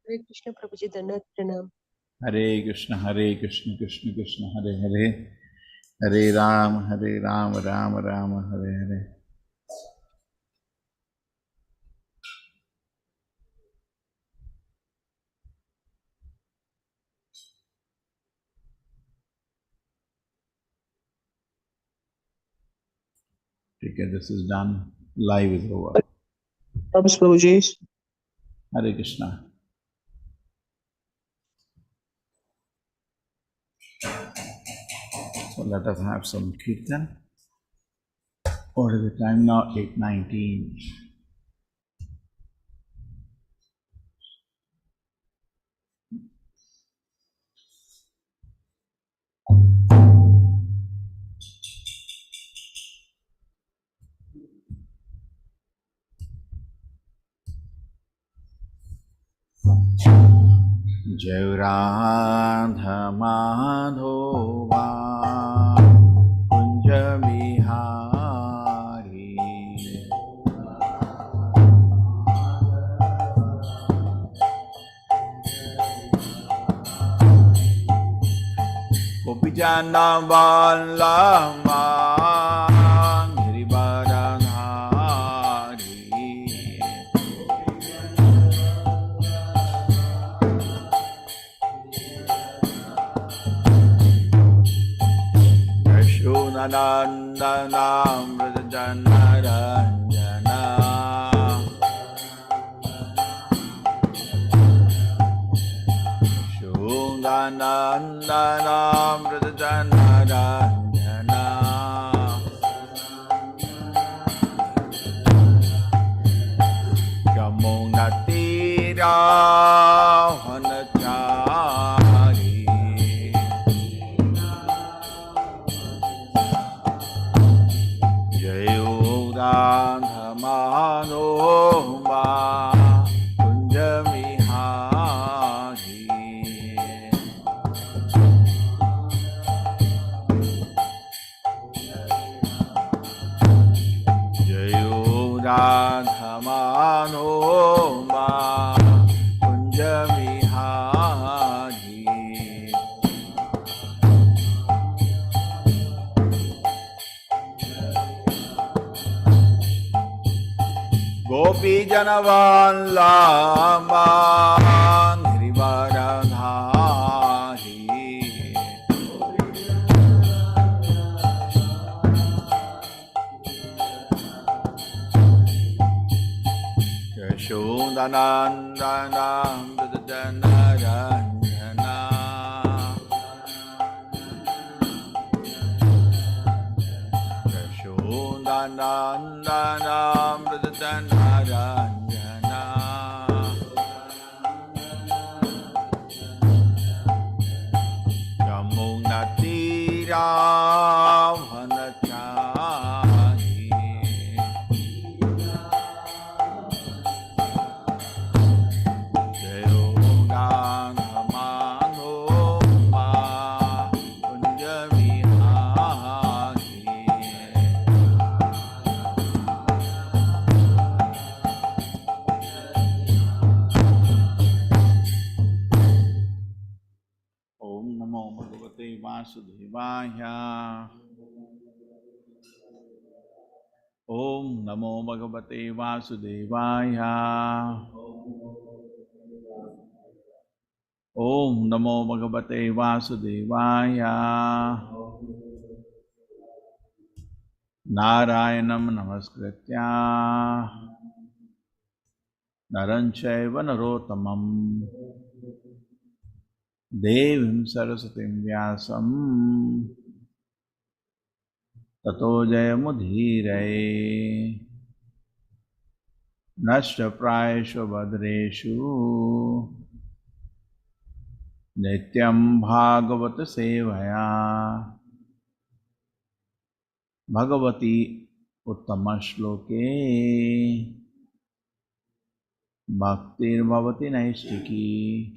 Hare Krishna Prabhuji, Dandavat Pranam. Hare Krishna, Krishna Krishna, Hare Hare, Hare Ram, Ram Ram, Hare Hare. Okay, this is done. Live is over. Thanks, Prabhuji. Hare Krishna. So let us have some kirtan. What is the time now? 8:19. Jai Radha Madhova Kunja Bihari Gopijana Vallabha Girivardhari Yashodanandana Vrajana Ranjana Yashodanandana Vrajana Ranjana Yamuna Tira Vanachari Radha Manoma Kunja Vihari Jayo Radha Manoma Kunja Vihari Gopi Janavallabha Girivardhari Yashodanandana Vrajana Ranjana Yashodanandana Vrajana Ranjana Yamuna Tira Vanachari Jayo Radha Manoma Kunja Vihari Om Namo Bhagavate Vasudevaya Om Namo Bhagavate Vasudevaya Om Namo Bhagavate Vasudevaya Narayanam Namaskritya Naranchaiva Narottamam Devim Sarasatim Vyasam Tato Jayamudhiraye Nashta Prayeshu Badreshu Nityam Bhagavata Sevaya Bhagavati Uttamashloke Bhaktir Bhavati Naistiki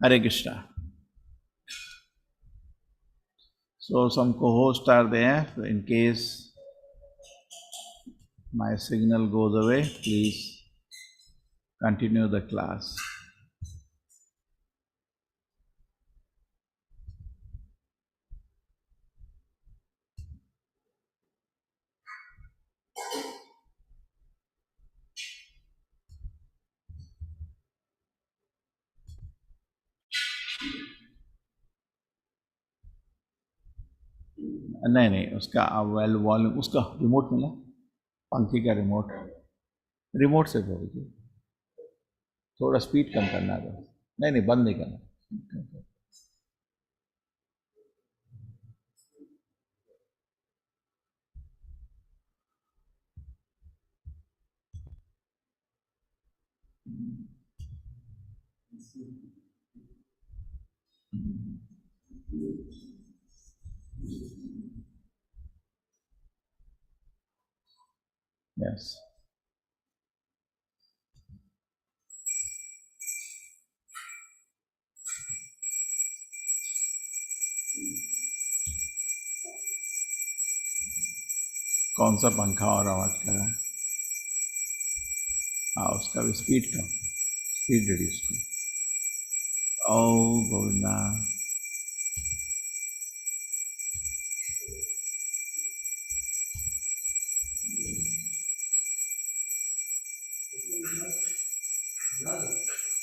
Hare Krishna. So some co-hosts are there. In case my signal goes away, please continue the class. नहीं उसका volume उसका remote मिला, पंखे का remote से बोलिए, थोड़ा speed कम करना है। नहीं बंद नहीं करना। यस कौन सा पंखा और आवाज कर रहा है? हाँ, उसका भी स्पीड कम, स्पीड रिड्यूस करो। ओ गोविंदा,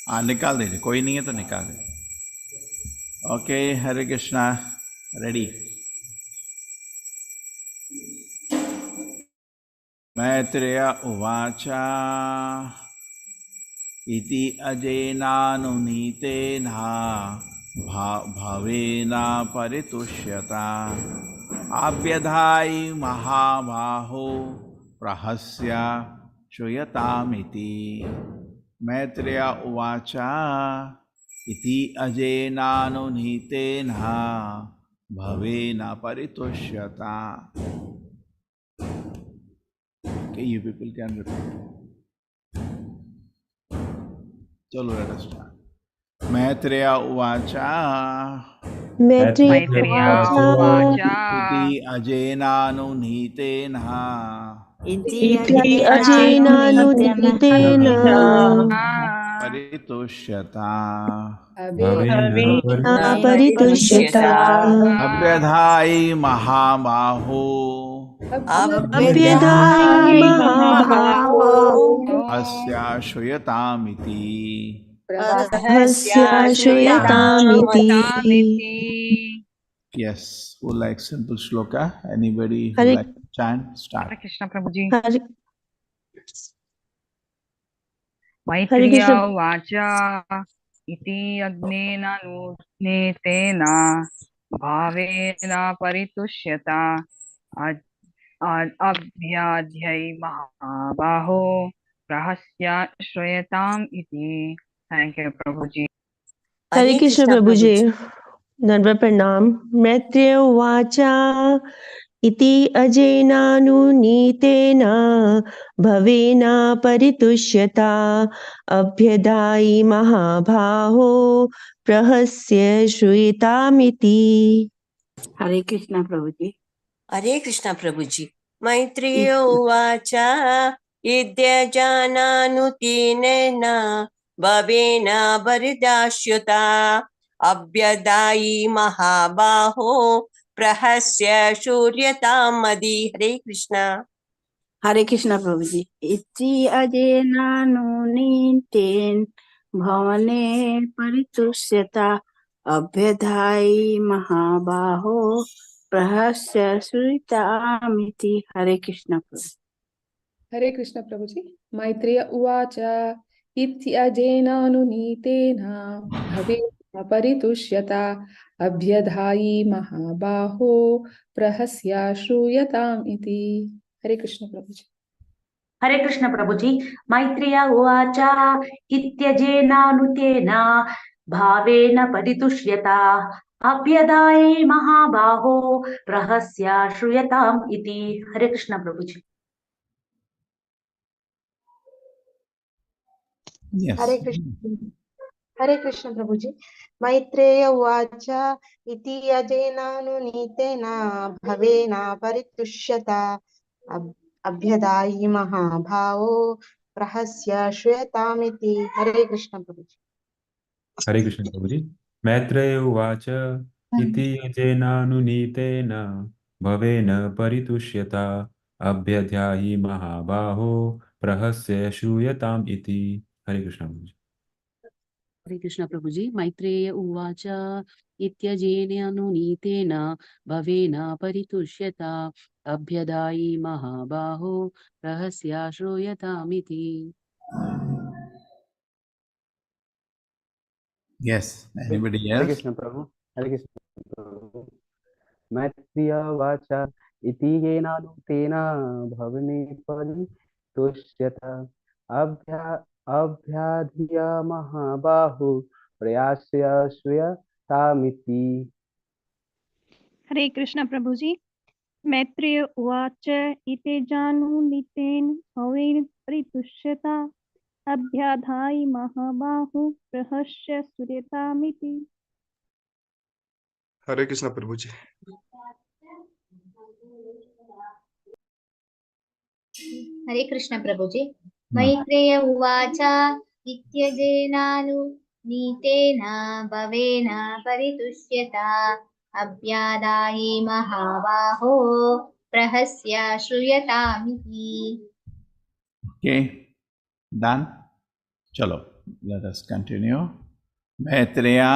हाँ निकाल दीजिए, कोई नहीं है तो निकाल दीजिए। ओके, हरे कृष्णा, रेडी। मैत्रेय उवाच इति अजेनानुनीतेन भावेन परितुष्यता आप्यधायि महाबाहो प्रहस्य श्रूयतामिति। मैत्रेय उवाच इति अजेनानुनीतेन भावेन परितुष्यता। Okay, you people can repeat. चलो let us start. मैत्रेय उवाच मैत्रेय उवाच इति अजेनानुनीतेन इति अजेनानुनीतेन परितुष्यता परितुष्यता अभ्यधायि महाबाहो अभ्यधायि महाबाहो अस्य श्रूयतामिति। रहस्य श्रूयतामिति। Yes, who likes simple shloka? Anybody who Hare- likes chant? Start. हरे कृष्ण प्रभु जी। हरे मैत्रेय कृष्ण। उवाच इति अग्नेनानुनीतेन भावेन परितुष्यता अभ्याध्यै महाबाहो रहस्य श्रूयताम् इति। थैंक यू प्रभु जी। हरे कृष्ण प्रभु जी, दंडवत प्रणाम। मैत्रेय उवाच इति अजेनानुनीतेन भवेन परितुष्यता अभ्यधायि महाबाहो प्रहस्य श्रूयतामिति। हरे कृष्णा प्रभु जी। हरे कृष्णा प्रभु जी। मैत्रेय उवाच इत्यजानानुतीनेन भवेन परिदास्युता अभ्यदायि महाबाहो प्रहस्य शूर्यतामदि। हरे कृष्णा। हरे कृष्णा प्रभु जी। इति अजेनानुनीतेन भवने परितुष्यता अभ्यधायि महाबाहो प्रहस्य श्रूयतामिति। हरे कृष्णा प्रभु। हरे कृष्ण प्रभु जी। मैत्रेय उवाच इत्यजेनानुनीतेन भवेन परितुष्यता अभ्यधायि महाबाहो प्रहस्य श्रूयताम् इति। हरे कृष्ण प्रभु जी। हरे कृष्ण प्रभु जी। मैत्रेय उवाच इत्यजेनानुतेन भावेन परितुष्यता अभ्यधायि महाबाहो रहस्य श्रूयताम् इति। हरे कृष्ण प्रभु जी। Yes. हरे कृष्ण। हरे कृष्ण प्रभुजी मैत्रेय उवाच इति यजेनानुनीतेन भवेन परितुष्यता अभ्यदायि महाभावो प्रहस्य श्रूयतामिति हरे कृष्ण प्रभुजी हरे कृष्ण प्रभुजी। मैत्रेय उवाच इति यजेनानुनीतेन भवेन परितुष्यता अभ्यध्यायि महाबाहो प्रहस्य श्रूयताम् इति। हरे कृष्ण प्रभुजी। हरे कृष्ण प्रभुजी मैत्रेय उवाच इत्यजेनानुनीतेन भवेन परितुष्यता अभ्यदायि महाबाहो रहस्या श्रूयतामिति। Yes, anybody हरे else? कृष्ण प्रभु। हरे कृष्ण प्रभु। मैत्रेय उवाच इति येनानुतेन भवने परितुष्यत अभ्याधिया महाबाहु प्रयास्य श्रूयतामिति। हरे कृष्ण प्रभु जी मैत्रेय उवाच इते जानुनितेन भवेन परितुष्यता अभ्याधायि महाबाहु प्रहस्य सूर्यतामिति। हरे कृष्ण प्रभु जी। हरे कृष्ण प्रभुजी मैत्रेय उवाच इत्यजेनानुनीतेन भवेन परितुष्यता अभ्यादायि महाबाहो प्रहस्य श्रूयतामिति। Okay, done. Chalo, let us continue. Maitreya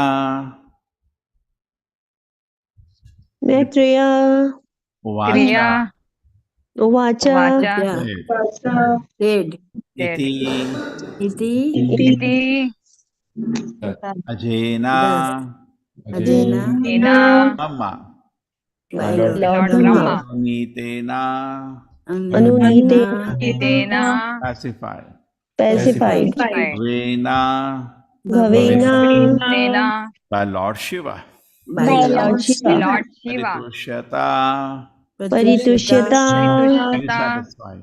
क्रिया उवाच said iti इति ajena Ajena इना mama by Lord Lord Brahma nitena इतेन pacified pacified vena bhavena तेन by Lord Shiva by Lord Shiva Lord Shiva paritushyata परितुष्यता fully परितुष्यता satisfied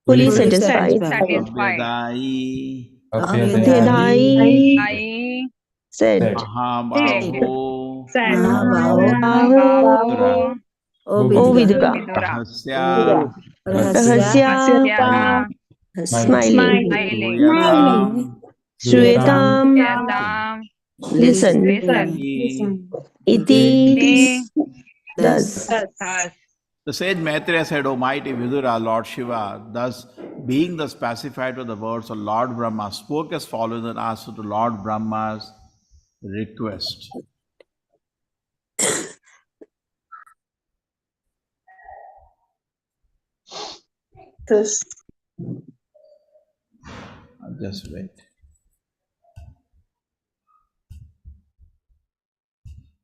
fully fully satisfied satisfied abhyadai अभ्युदयी I said mahabaho Mahabhaho Mahabhaho O O Vidura Vidura Vidura rahasya Rahasya Rahasya smiling smiling Shruyatam Shruyatam Yatam listen listen iti Iti thus thus The sage Maitreya said, O mighty Vidura, Lord Shiva, thus being thus pacified with the words of Lord Brahma, spoke as follows and answered to Lord Brahma's request. Just wait.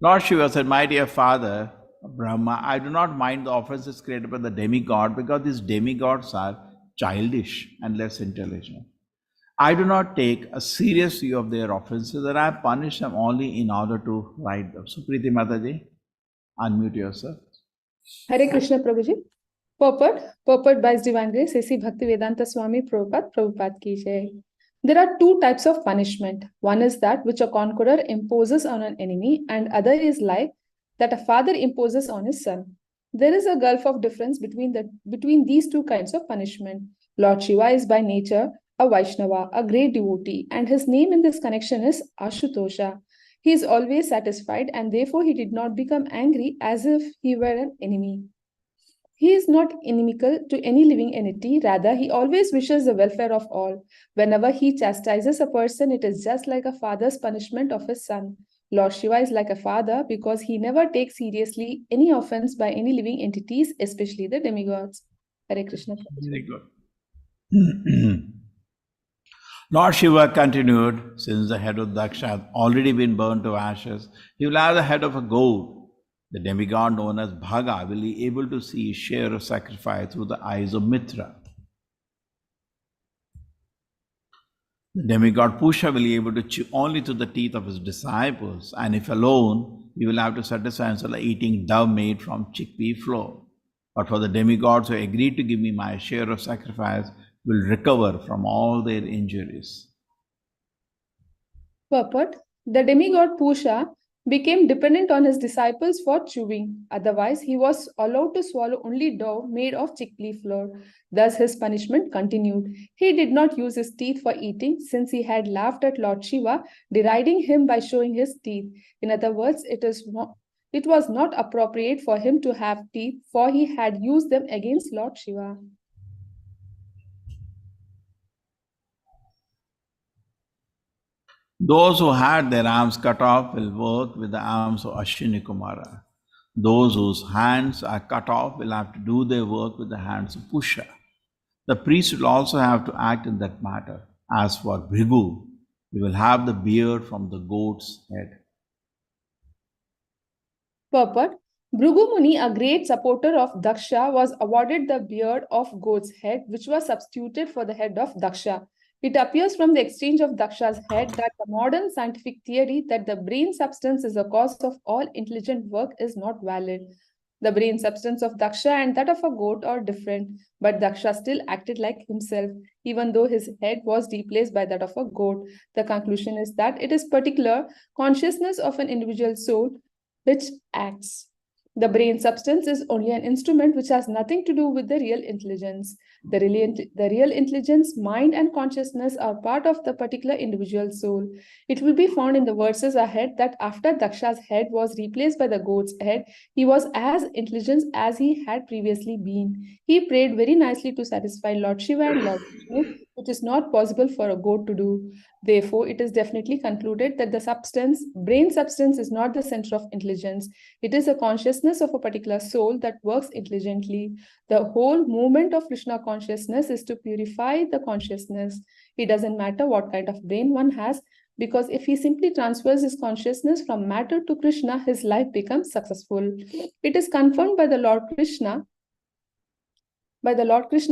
Lord Shiva said, My dear father, Brahma, I do not mind the offenses created by the demigod because these demigods are childish and less intelligent. I do not take a serious view of their offenses and I punish them only in order to right them. So, Preeti Mataji, unmute yourself. Hare Krishna Prabhuji. Purport by His Divine Grace, A.C. Bhaktivedanta Swami Prabhupada ki jai. There are two types of punishment. One is that which a conqueror imposes on an enemy, and other is like that a father imposes on his son. There is a gulf of difference between these two kinds of punishment. Lord Shiva is by nature a Vaishnava, a great devotee, and his name in this connection is Ashutosha. He is always satisfied, and therefore he did not become angry as if he were an enemy. He is not inimical to any living entity, rather, he always wishes the welfare of all. Whenever he chastises a person, it is just like a father's punishment of his son. Lord Shiva is like a father because he never takes seriously any offense by any living entities, especially the demigods. Hare Krishna. Very good. Lord Shiva continued, since the head of Daksha had already been burned to ashes, he will have the head of a goat. The demigod known as Bhaga will be able to see his share of sacrifice through the eyes of Mitra. The demigod Pusha will be able to chew only through the teeth of his disciples, and if alone, he will have to satisfy himself by eating dove made from chickpea flour. But for the demigods who agreed to give me my share of sacrifice, will recover from all their injuries. Purport: the demigod Pusha became dependent on his disciples for chewing. Otherwise, he was allowed to swallow only dough made of chickpea flour. Thus, his punishment continued. He did not use his teeth for eating, since he had laughed at Lord Shiva, deriding him by showing his teeth. In other words, it was not appropriate for him to have teeth, for he had used them against Lord Shiva. Those who had their arms cut off will work with the arms of Ashwini Kumara. Those whose hands are cut off will have to do their work with the hands of Pusha. The priest will also have to act in that matter. As for Bhrigu, he will have the beard from the goat's head. Purport: Bhrigu Muni, a great supporter of Daksha, was awarded the beard of goat's head, which was substituted for the head of Daksha. It appears from the exchange of Daksha's head that the modern scientific theory that the brain substance is the cause of all intelligent work is not valid. The brain substance of Daksha and that of a goat are different, but Daksha still acted like himself, even though his head was replaced by that of a goat. The conclusion is that it is particular consciousness of an individual soul which acts. The brain substance is only an instrument which has nothing to do with the real intelligence. The real intelligence, mind, and consciousness are part of the particular individual soul. It will be found in the verses ahead that after Daksha's head was replaced by the goat's head, he was as intelligent as he had previously been. He prayed very nicely to satisfy Lord Shiva and Lord Vishnu, which is not possible for a goat to do. Therefore, it is definitely concluded that the brain substance is not the center of intelligence. It is a consciousness of a particular soul that works intelligently. The whole movement of Krishna consciousness is to purify the consciousness. It doesn't matter what kind of brain one has, because if he simply transfers his consciousness from matter to Krishna, his life becomes successful. It is confirmed by the Lord Krishna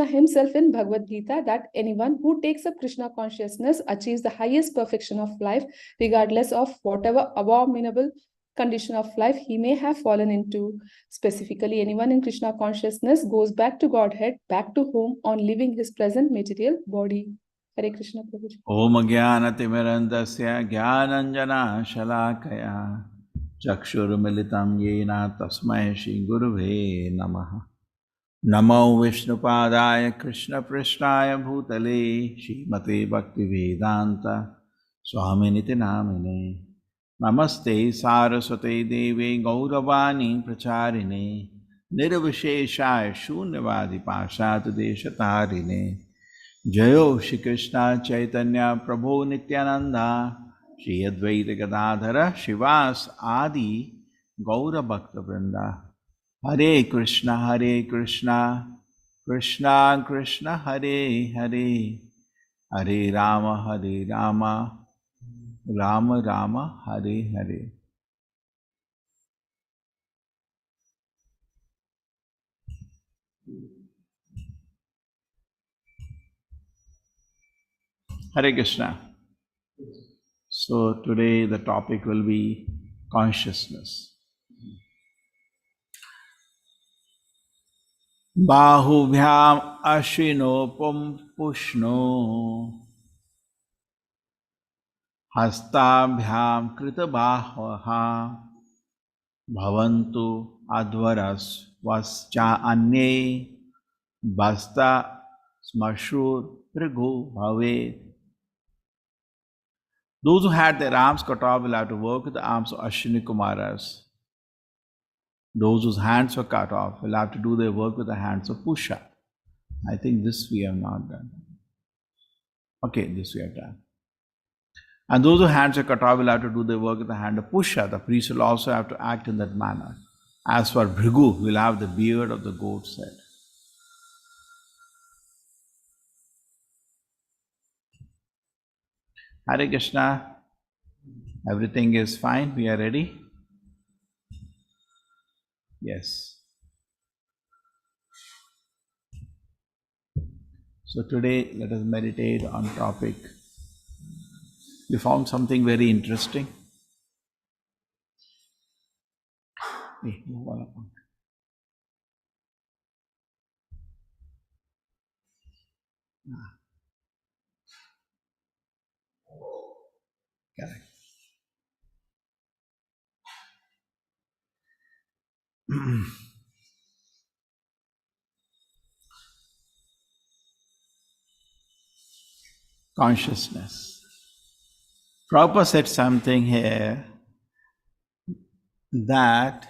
himself in Bhagavad Gita that anyone who takes up Krishna consciousness achieves the highest perfection of life, regardless of whatever abominable condition of life he may have fallen into. Specifically, anyone in Krishna consciousness goes back to Godhead, back to home on leaving his present material body. Hare Krishna Prabhuji. Om Jnanatimirandasya Jnananjana Shalakaya Chakshurmilitam Yena Tasmai Shri Guruve Namaha. Namo Vishnupadaya Krishna Prishnaya Bhutale Shrimate Bhaktivedanta Swaminiti Namine Namaste Saraswate Deve Gauravani Pracharine Nirvisheshaya Shunyavadi Pashat Deshatarine Jayo Shri Krishna Chaitanya Prabhu Nityananda Shri Advaita Gadadhara Shivas Adi Gaura Bhakta Vrinda Hare Krishna, Krishna Krishna, Hare Hare, Hare Rama, Rama Rama, Hare Hare. Hare Krishna. So today the topic will be consciousness. Bahubhyam ashino pushno hastabhyam kritabahvaha bhavantu advaras vascha anye basta smashur prigu bhave. Those who had their arms cut off will have to work with the arms of Ashwini Kumaras. Those whose hands were cut off will have to do their work with the hands of Pusha. I think this we have not done. Okay, this we have done. And those whose hands are cut off will have to do their work with the hand of Pusha. The priest will also have to act in that manner. As for Bhrigu, will have the beard of the goat's head. Hare Krishna. Everything is fine. We are ready? Yes. So today let us meditate on topic. You found something very interesting? Correct. consciousness. Prabhupada said something here that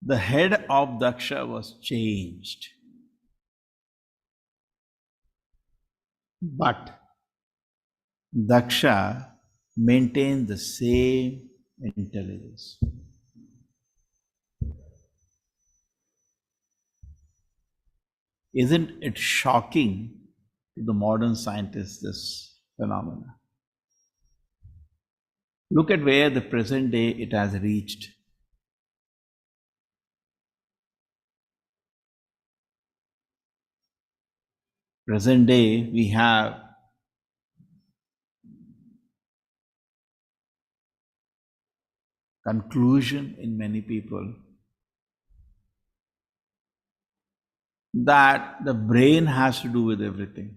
the head of Daksha was changed, but Daksha maintained the same intelligence. Isn't it shocking to the modern scientists, this phenomena? Look at where the present day it has reached. Present day, we have conclusion in many people that the brain has to do with everything.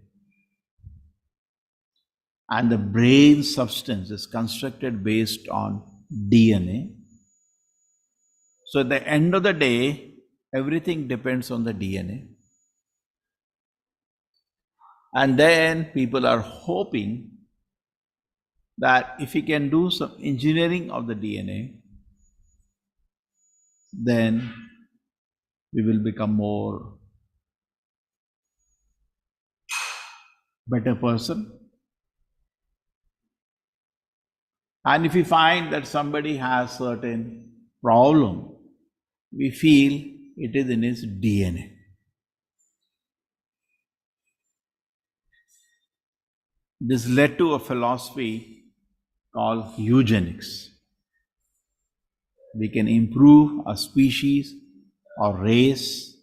And the brain substance is constructed based on DNA. So at the end of the day, everything depends on the DNA. And then people are hoping that if we can do some engineering of the DNA, then we will become more better person. And if we find that somebody has certain problem, we feel it is in his DNA. This led to a philosophy called eugenics. We can improve a species or race,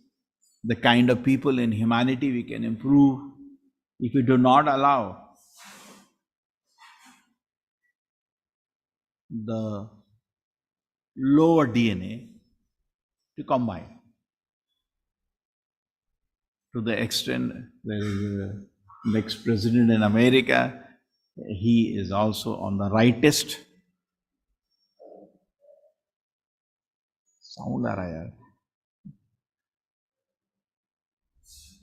the kind of people in humanity we can improve if we do not allow the lower DNA to combine. To the extent there is an ex-president in America, he is also on the rightist. Sound aa raha hai yaar.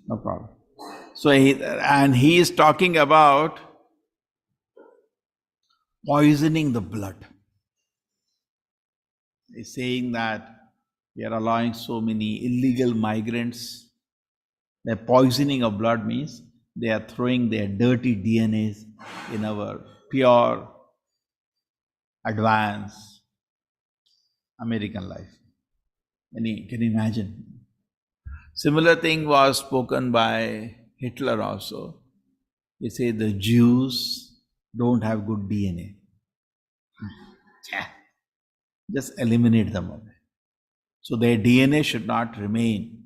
No problem. So he is talking about poisoning the blood. He's saying that we are allowing so many illegal migrants. The poisoning of blood means they are throwing their dirty DNAs in our pure, advanced American life. Can you imagine? Similar thing was spoken by Hitler also. He said the Jews don't have good DNA. Just eliminate them. So their DNA should not remain.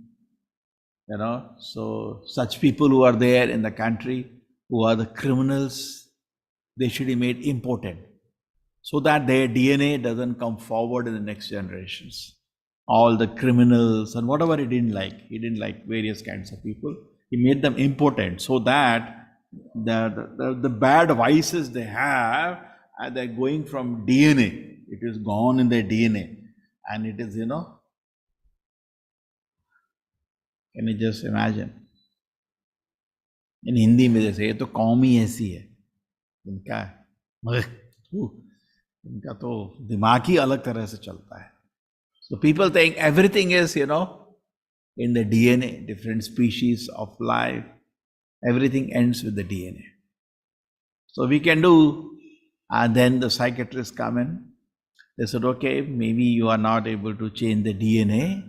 So such people who are there in the country, who are the criminals, they should be made important so that their DNA doesn't come forward in the next generations. All the criminals and whatever he didn't like various kinds of people, he made them important so that the bad vices they have, they're going from DNA. It is gone in their DNA. And it is, can you just imagine? In Hindi में जैसे ये तो कौम ही ऐसी है, इनका तो दिमाग ही अलग तरह से चलता है. So people think everything is, in the DNA, different species of life, everything ends with the DNA. So we can do, and then the psychiatrists come in. They said, okay, maybe you are not able to change the DNA,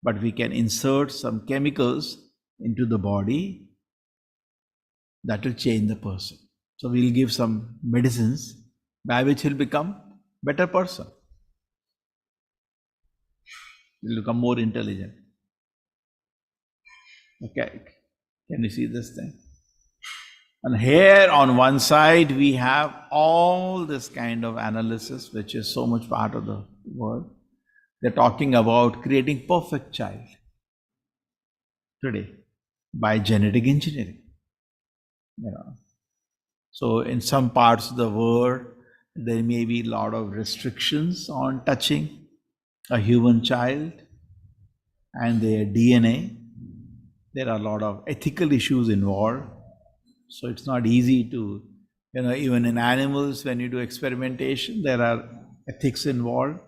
but we can insert some chemicals into the body that will change the person. So we'll give some medicines by which he'll become better person. He'll become more intelligent. Okay, can you see this thing? And here on one side we have all this kind of analysis, which is so much part of the world. They're talking about creating perfect child today by genetic engineering. So in some parts of the world, there may be a lot of restrictions on touching a human child and their DNA. There are a lot of ethical issues involved. So it's not easy to, even in animals, when you do experimentation, there are ethics involved.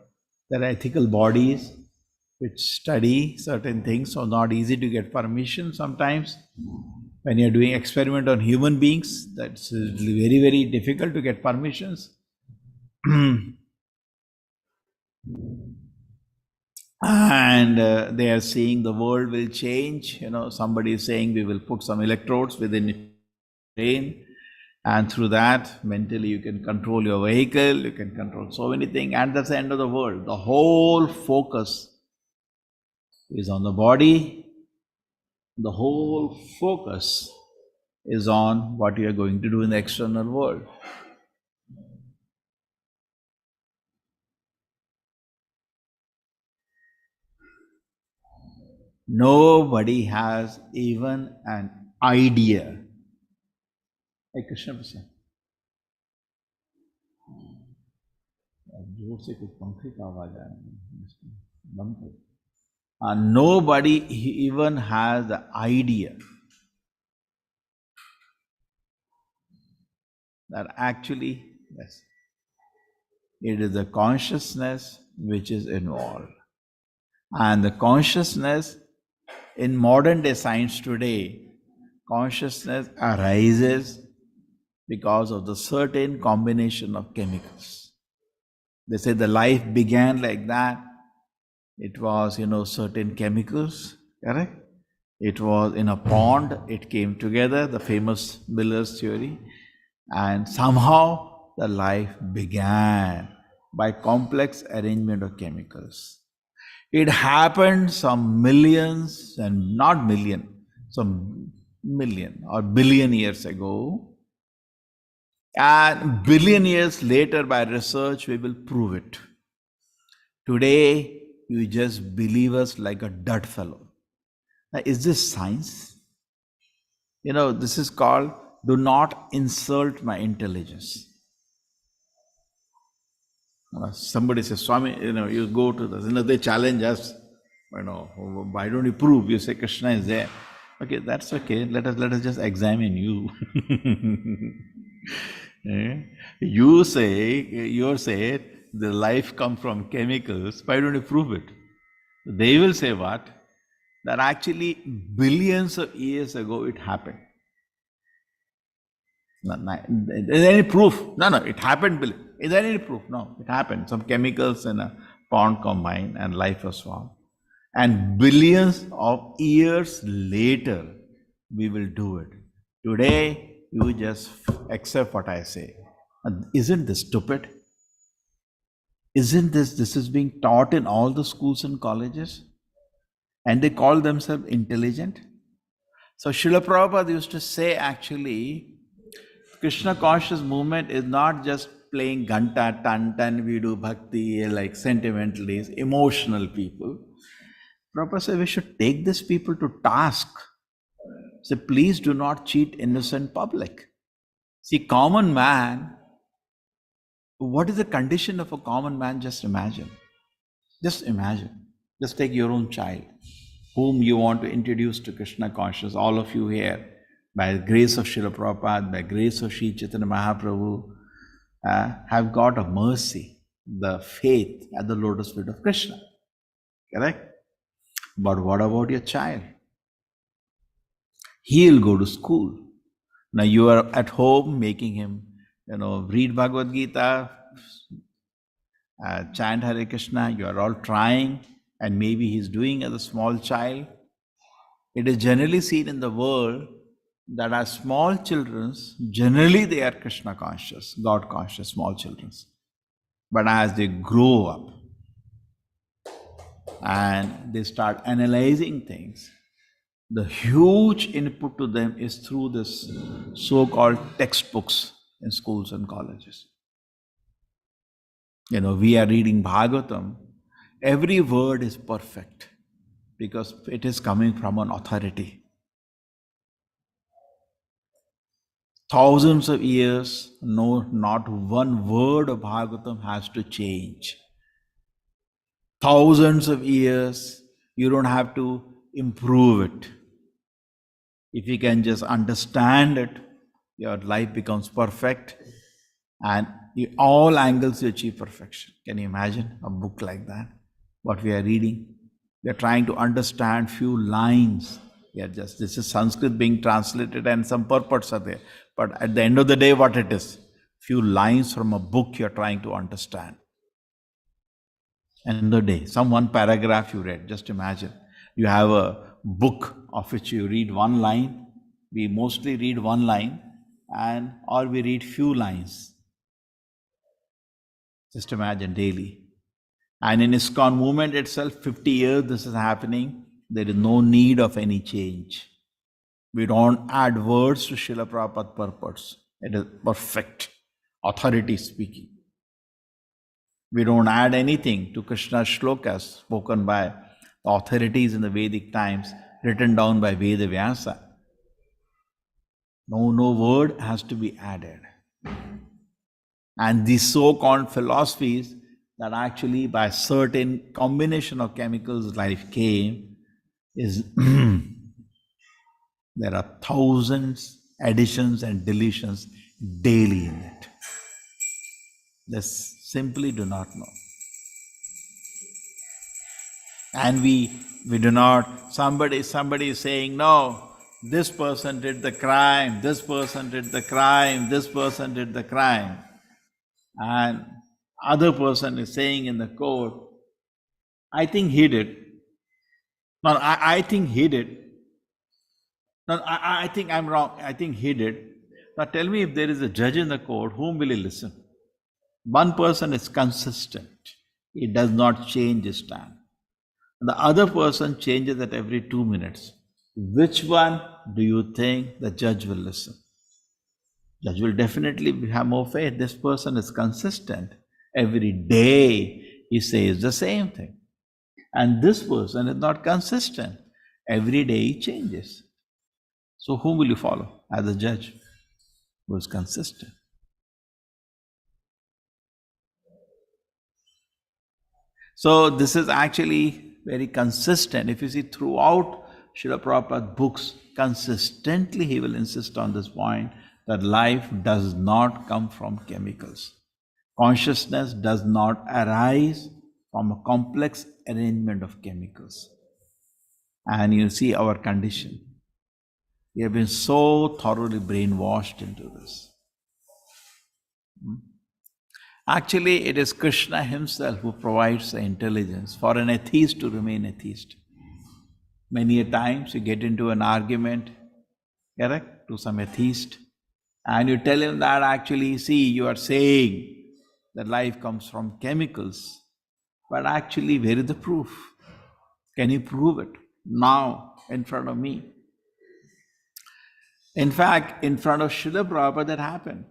There are ethical bodies which study certain things, so not easy to get permission sometimes. When you're doing experiment on human beings, that's very, very difficult to get permissions. And they are saying the world will change. Somebody is saying we will put some electrodes within your brain, and through that, mentally you can control your vehicle, you can control so many things, and that's the end of the world. The whole focus is on the body. The whole focus is on what you are going to do in the external world. Nobody has even an idea. Hey, Krishna Prasad. जोर से कुछ पंखे का आवाज आ रहा है. Nobody even has the idea that actually, yes, it is the consciousness which is involved. And the consciousness in modern day science today, consciousness arises because of the certain combination of chemicals. They say the life began like that. It was, certain chemicals, correct? It was in a pond, it came together, the famous Miller's theory, and somehow the life began by complex arrangement of chemicals. It happened some millions, and not million, some million or billion years ago. And billion years later, by research, we will prove it. Today, you just believe us like a dud fellow. Now, is this science? This is called, do not insult my intelligence. Somebody says, Swami, you go to this, they challenge us, why don't you prove? You say Krishna is there. Okay, that's okay. Let us just examine you. You say the life comes from chemicals. Why don't you prove it? They will say what? That actually billions of years ago it happened. Is there any proof? No, it happened. Is there any proof? No, it happened. Some chemicals in a pond combined and life was formed. And billions of years later, we will do it. Today, you just accept what I say. Isn't this stupid? Isn't this is being taught in all the schools and colleges? And they call themselves intelligent? So Srila Prabhupada used to say actually, Krishna conscious movement is not just playing Ganta, Tan, we do bhakti like sentimentalists, emotional people. Prabhupada said we should take these people to task. Say, please do not cheat innocent public. See, common man, what is the condition of a common man? Just imagine. Just imagine. Just take your own child, whom you want to introduce to Krishna consciousness, all of you here, by the grace of Srila Prabhupada, by grace of Sri Chaitanya Mahaprabhu, have got a mercy, the faith at the lotus feet of Krishna. Correct? But what about your child? He'll go to school. Now you are at home making him, read Bhagavad Gita, chant Hare Krishna, you are all trying, and maybe he's doing as a small child. It is generally seen in the world that as small children, generally they are Krishna conscious, God conscious, small children. But as they grow up and they start analyzing things, the huge input to them is through this so-called textbooks in schools and colleges. We are reading Bhagavatam. Every word is perfect because it is coming from an authority. Thousands of years, no, not one word of Bhagavatam has to change. thousands of years. You don't have to improve it. If you can just understand it, your life becomes perfect, and in all angles you achieve perfection. Can you imagine a book like that? What we are reading? We are trying to understand few lines. This is Sanskrit being translated and some purports are there. But at the end of the day, what it is? Few lines from a book you are trying to understand. End of the day, some one paragraph you read. Just imagine, you have a book of which you read one line. We mostly read one line, or we read few lines. Just imagine daily. And in ISKCON movement itself, 50 years this is happening. There is no need of any change. We don't add words to Srila Prabhupada purports. It is perfect. Authority speaking. We don't add anything to Krishna's shlokas spoken by the authorities in the Vedic times, written down by Veda Vyasa. No word has to be added. And these so-called philosophies that actually by certain combination of chemicals life came is there are thousands additions and deletions daily in it. They simply do not know. And we do not, somebody is saying, no, this person did the crime, this person did the crime, this person did the crime. And other person is saying in the court, I think he did. No, I think he did. No, I think I'm wrong. I think he did. Now tell me, if there is a judge in the court, whom will he listen? One person is consistent. He does not change his stand. The other person changes at every 2 minutes. Which one do you think the judge will listen? Judge will definitely have more faith. This person is consistent. Every day he says the same thing. And this person is not consistent. Every day he changes. So whom will you follow as a judge who is consistent? So this is actually very consistent. If you see throughout Srila Prabhupada's books, consistently he will insist on this point that life does not come from chemicals. Consciousness does not arise from a complex arrangement of chemicals. And you see our condition. We have been so thoroughly brainwashed into this. Actually, it is Krishna himself who provides the intelligence for an atheist to remain atheist. Many a times you get into an argument, correct, to some atheist, and you tell him that actually, see, you are saying that life comes from chemicals, but actually, where is the proof? Can you prove it now in front of me? In fact, in front of Srila Prabhupada that happened.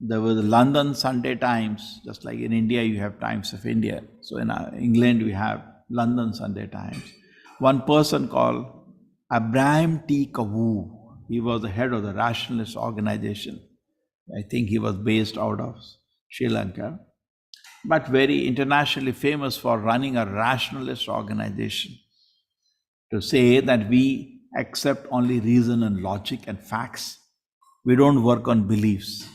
There was the London Sunday Times, just like in India you have Times of India. So in England we have London Sunday Times. One person called Abraham T. Kavu, he was the head of the rationalist organization. I think he was based out of Sri Lanka, but very internationally famous for running a rationalist organization to say that we accept only reason and logic and facts. We don't work on beliefs.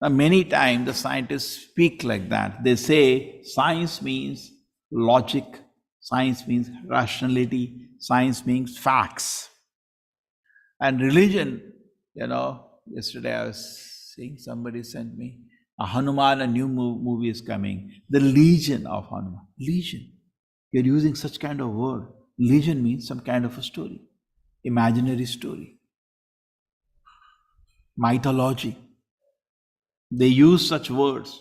Now, many times the scientists speak like that. They say science means logic, science means rationality, science means facts. And religion, yesterday I was seeing, somebody sent me, a Hanuman, a new movie is coming, The Legion of Hanuman. Legion. You're using such kind of word. Legion means some kind of a story, imaginary story, mythology. They use such words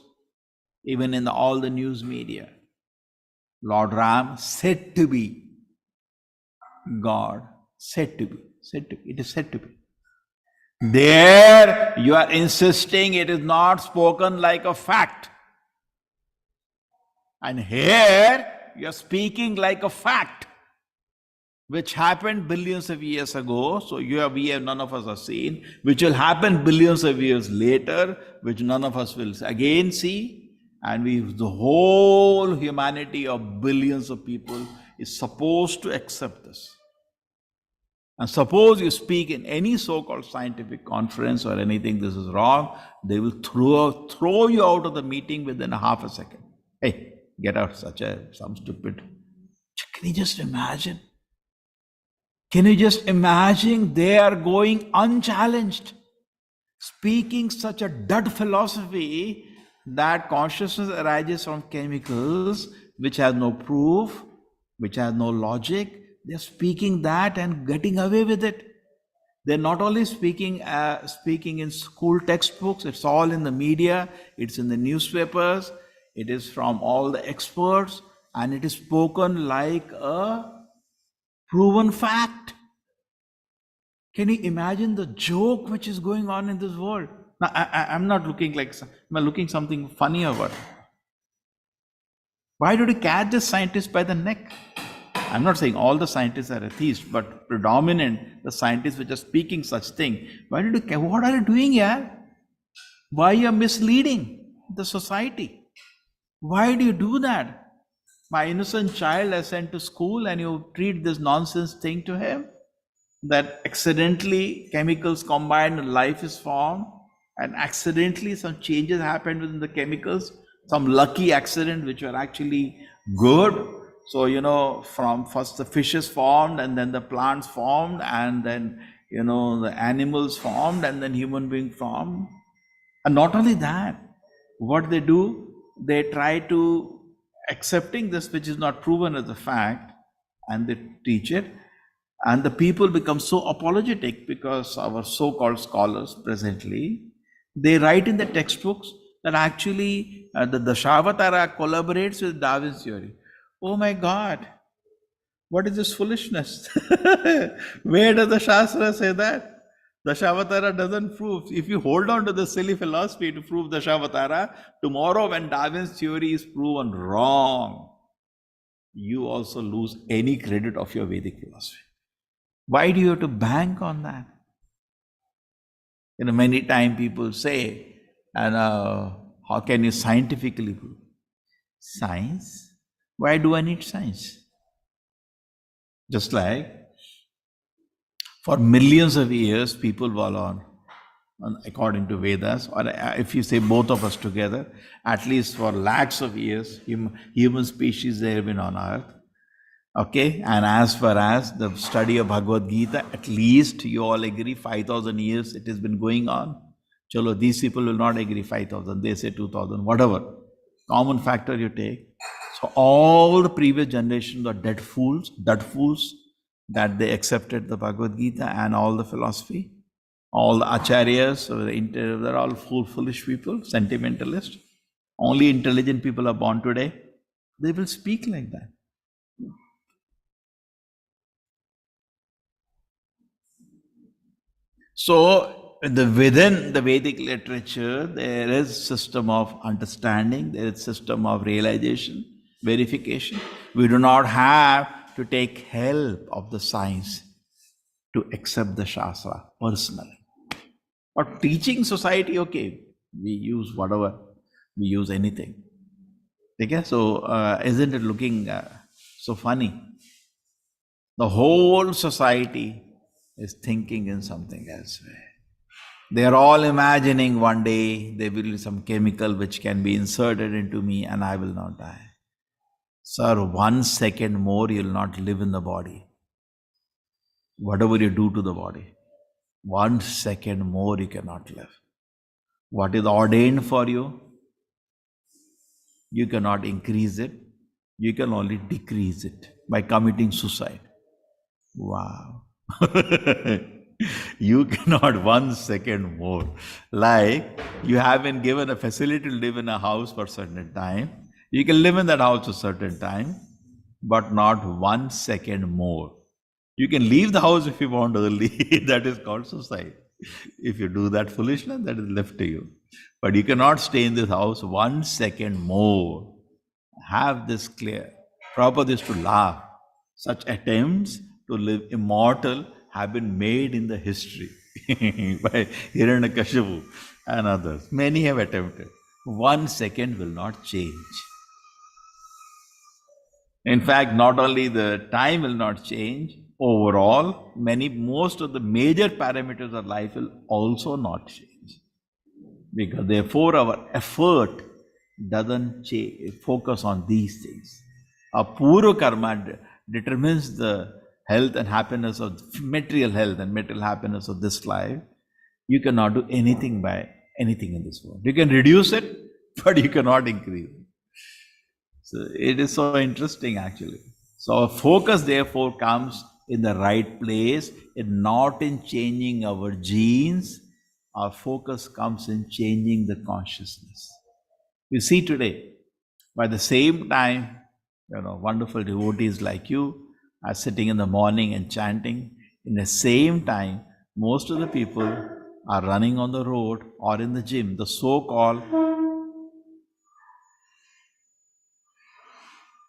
even in all the news media. Lord Ram said to be God, said to be, it is said to be. There you are insisting it is not spoken like a fact. And here you are speaking like a fact, which happened billions of years ago, so none of us have seen, which will happen billions of years later, which none of us will again see. And the whole humanity of billions of people is supposed to accept this. And suppose you speak in any so-called scientific conference or anything, this is wrong, they will throw you out of the meeting within a half a second. Hey, get out, some stupid. Can you just imagine? Can you just imagine they are going unchallenged, speaking such a dud philosophy that consciousness arises from chemicals which has no proof, which has no logic. They're speaking that and getting away with it. They're not only speaking in school textbooks, it's all in the media, it's in the newspapers, it is from all the experts, and it is spoken like a proven fact. Can you imagine the joke which is going on in this world? Now, I'm not looking like, I'm looking something funny about it. Why did you catch the scientists by the neck? I'm not saying all the scientists are atheists, but predominant, the scientists which are speaking such thing. Why did you, what are you doing here? Why you are misleading the society? Why do you do that? My innocent child I sent to school and you treat this nonsense thing to him? That accidentally chemicals combined and life is formed, and accidentally some changes happened within the chemicals, some lucky accident which were actually good. So, from first the fishes formed, and then the plants formed, and then, the animals formed, and then human being formed. And not only that, what they do, they try to accepting this which is not proven as a fact, and they teach it. And the people become so apologetic because our so-called scholars presently, they write in the textbooks that actually the Dashavatara collaborates with Darwin's theory. Oh my God, what is this foolishness? Where does the Shastra say that? Dashavatara doesn't prove. If you hold on to the silly philosophy to prove Dashavatara, tomorrow when Darwin's theory is proven wrong, you also lose any credit of your Vedic philosophy. Why do you have to bank on that? Many times people say, and how can you scientifically prove? Science? Why do I need science? Just like for millions of years, people were on according to Vedas, or if you say both of us together, at least for lakhs of years, human species they have been on earth. Okay, and as far as the study of Bhagavad Gita, at least you all agree 5,000 years it has been going on. Chalo, these people will not agree 5,000, they say 2,000, whatever. Common factor you take. So all the previous generations are dead fools that they accepted the Bhagavad Gita and all the philosophy. All the acharyas, they're all foolish people, sentimentalists. Only intelligent people are born today. They will speak like that. So within the Vedic literature, there is system of understanding, there is system of realization, verification. We do not have to take help of the science to accept the Shastra personally. But teaching society, okay, we use whatever, we use anything. Okay? So isn't it looking so funny? The whole society is thinking in something else. They are all imagining one day there will be some chemical which can be inserted into me and I will not die. Sir, 1 second more you will not live in the body. Whatever you do to the body, 1 second more you cannot live. What is ordained for you, you cannot increase it. You can only decrease it by committing suicide. Wow. You cannot 1 second more. Like you have been given a facility to live in a house for a certain time. You can live in that house a certain time, but not 1 second more. You can leave the house if you want early. That is called suicide. If you do that foolishness, that is left to you. But you cannot stay in this house 1 second more. Have this clear. Prabhupada is to laugh. Such attempts to live immortal have been made in the history by Hiranyakashipu and others. Many have attempted. 1 second will not change. In fact, not only the time will not change, overall, most of the major parameters of life will also not change. Because therefore our effort doesn't focus on these things. Our purva karma determines the health and happiness of material health and material happiness of this life. You cannot do anything by anything in this world. You can reduce it, but you cannot increase it. So it is so interesting actually. So our focus therefore comes in the right place, and not in changing our genes. Our focus comes in changing the consciousness. You see today, by the same time, wonderful devotees like you are sitting in the morning and chanting. In the same time, most of the people are running on the road or in the gym, the so-called,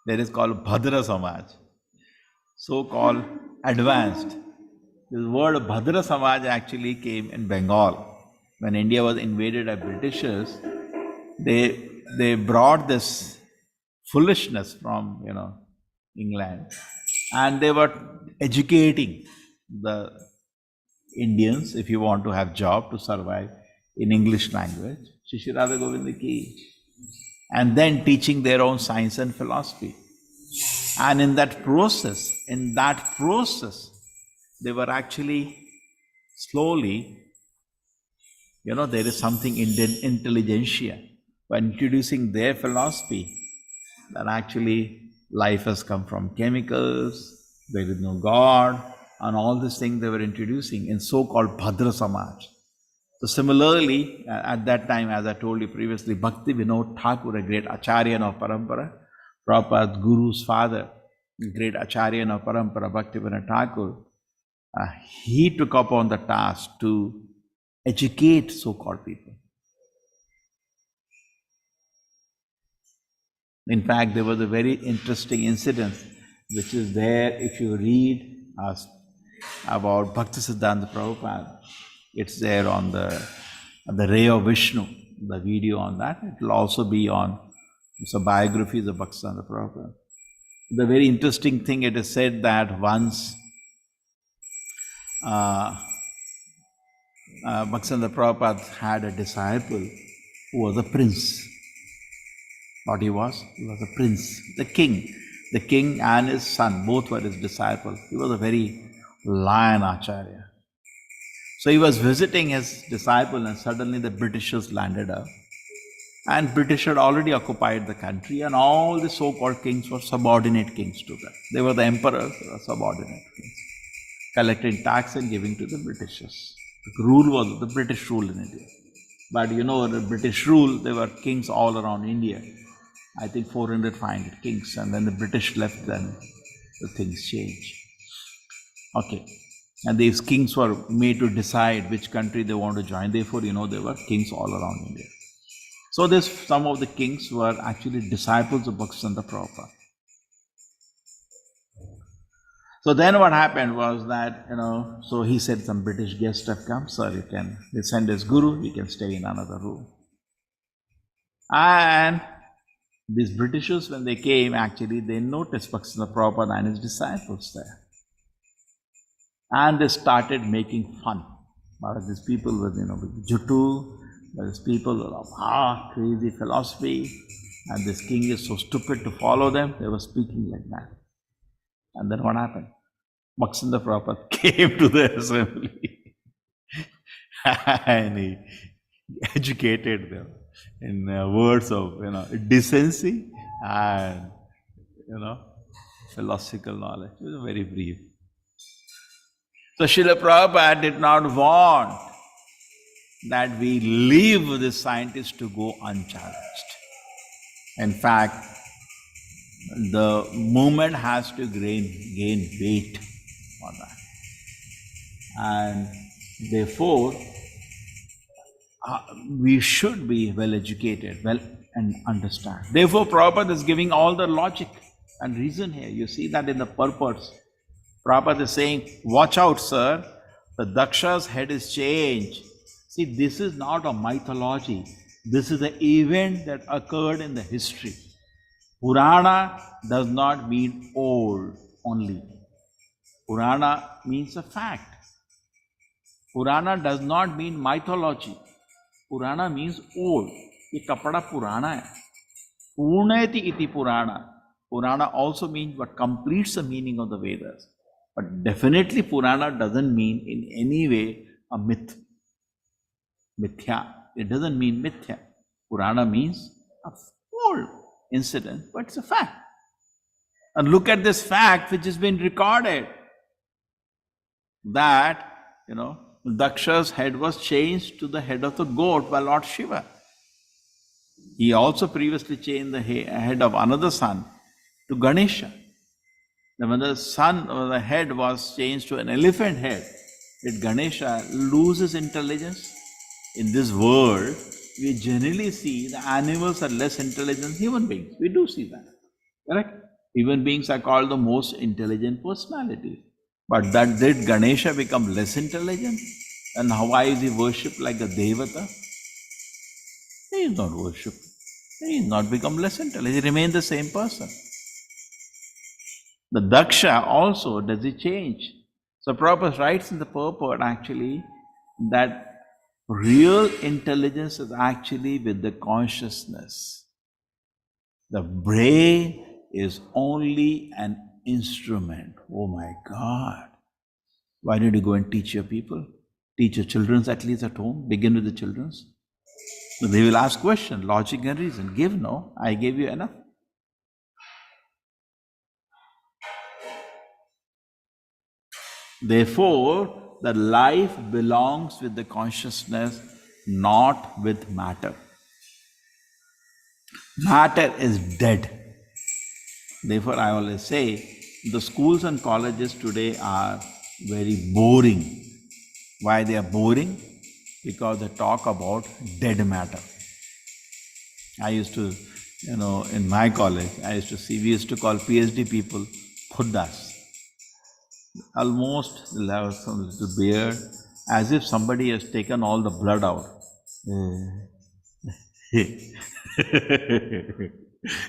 that is called Bhadra Samaj, so-called advanced. This word Bhadra Samaj actually came in Bengal. When India was invaded by Britishers, they brought this foolishness from England, and they were educating the Indians, if you want to have job to survive, in English language, Shri Radha Govinda ki, and then teaching their own science and philosophy. And in that process, they were actually slowly, there is something Indian intelligentsia. By introducing their philosophy, that actually life has come from chemicals, there is no God, and all these things they were introducing in so-called Bhadra Samaj. So similarly, at that time, as I told you previously, Bhakti Vinod Thakur, a great Acharya of Parampara, Prabhupada's Guru's father, great Acharya of Parampara, Bhakti Vinod Thakur, he took upon the task to educate so-called people. In fact, there was a very interesting incident which is there if you read about Bhaktisiddhanta Prabhupada. It's there on the Ray of Vishnu, the video on that. It will also be on some biographies of Bhaktisiddhanta Prabhupada. The very interesting thing, it is said that once Bhaktisiddhanta Prabhupada had a disciple who was a prince. What he was? He was a prince, the king. The king and his son, both were his disciples. He was a very lion Acharya. So he was visiting his disciple, and suddenly the Britishers landed up. And British had already occupied the country, and all the so-called kings were subordinate kings to them. They were the emperors, they were subordinate kings, collecting tax and giving to the Britishers. The rule was the British rule in India. But the British rule, there were kings all around India. I think 400, 500 kings, and then the British left, then the things changed. Okay. And these kings were made to decide which country they want to join. Therefore, there were kings all around India. So some of the kings were actually disciples of Bhaktisiddhanta Prabhupada. So then what happened was that, so he said some British guests have come, sir, they send his guru, he can stay in another room. And these Britishers, when they came, actually they noticed Bhaktisiddhanta Prabhupada and his disciples there. And they started making fun. But these people with, with Jutu, these people with crazy philosophy, and this king is so stupid to follow them, they were speaking like that. And then what happened? Bhaktisiddhanta Prabhupada came to the assembly and he educated them in words of decency and philosophical knowledge. It was very brief. So Srila Prabhupada did not want that we leave the scientists to go unchallenged. In fact, the movement has to gain weight on that. And therefore, we should be well educated, and understand. Therefore, Prabhupada is giving all the logic and reason here. You see that in the purpose. Prabhupada is saying, watch out, sir, the Daksha's head is changed. See, this is not a mythology. This is the event that occurred in the history. Purana does not mean old only. Purana means a fact. Purana does not mean mythology. Purana means old. ये कपड़ा पुराना है. Purneti iti Purana. Purana also means what completes the meaning of the Vedas. But definitely Purana doesn't mean in any way a myth. Mithya. It doesn't mean mithya. Purana means a old incident, but it's a fact. And look at this fact which has been recorded. That, Daksha's head was changed to the head of the goat by Lord Shiva. He also previously changed the head of another son to Ganesha. Then when the son or the head was changed to an elephant head, did Ganesha lose his intelligence? In this world, we generally see the animals are less intelligent than human beings. We do see that. Correct? Human beings are called the most intelligent personalities. But did Ganesha become less intelligent? And why is he worshipped like a Devata? He is not worshipped. He is not become less intelligent. He remained the same person. The Daksha also, does he change? So Prabhupada writes in the purport actually that real intelligence is actually with the consciousness. The brain is only an instrument. Oh my God. Why don't you go and teach your people? Teach your children at least at home. Begin with the children. So they will ask question, logic and reason. Give no, I gave you enough. Therefore, the life belongs with the consciousness, not with matter. Matter is dead. Therefore, I always say, the schools and colleges today are very boring. Why they are boring? Because they talk about dead matter. I used to, in my college, we used to call PhD people Khuddas. Almost they'll have some little beard, as if somebody has taken all the blood out.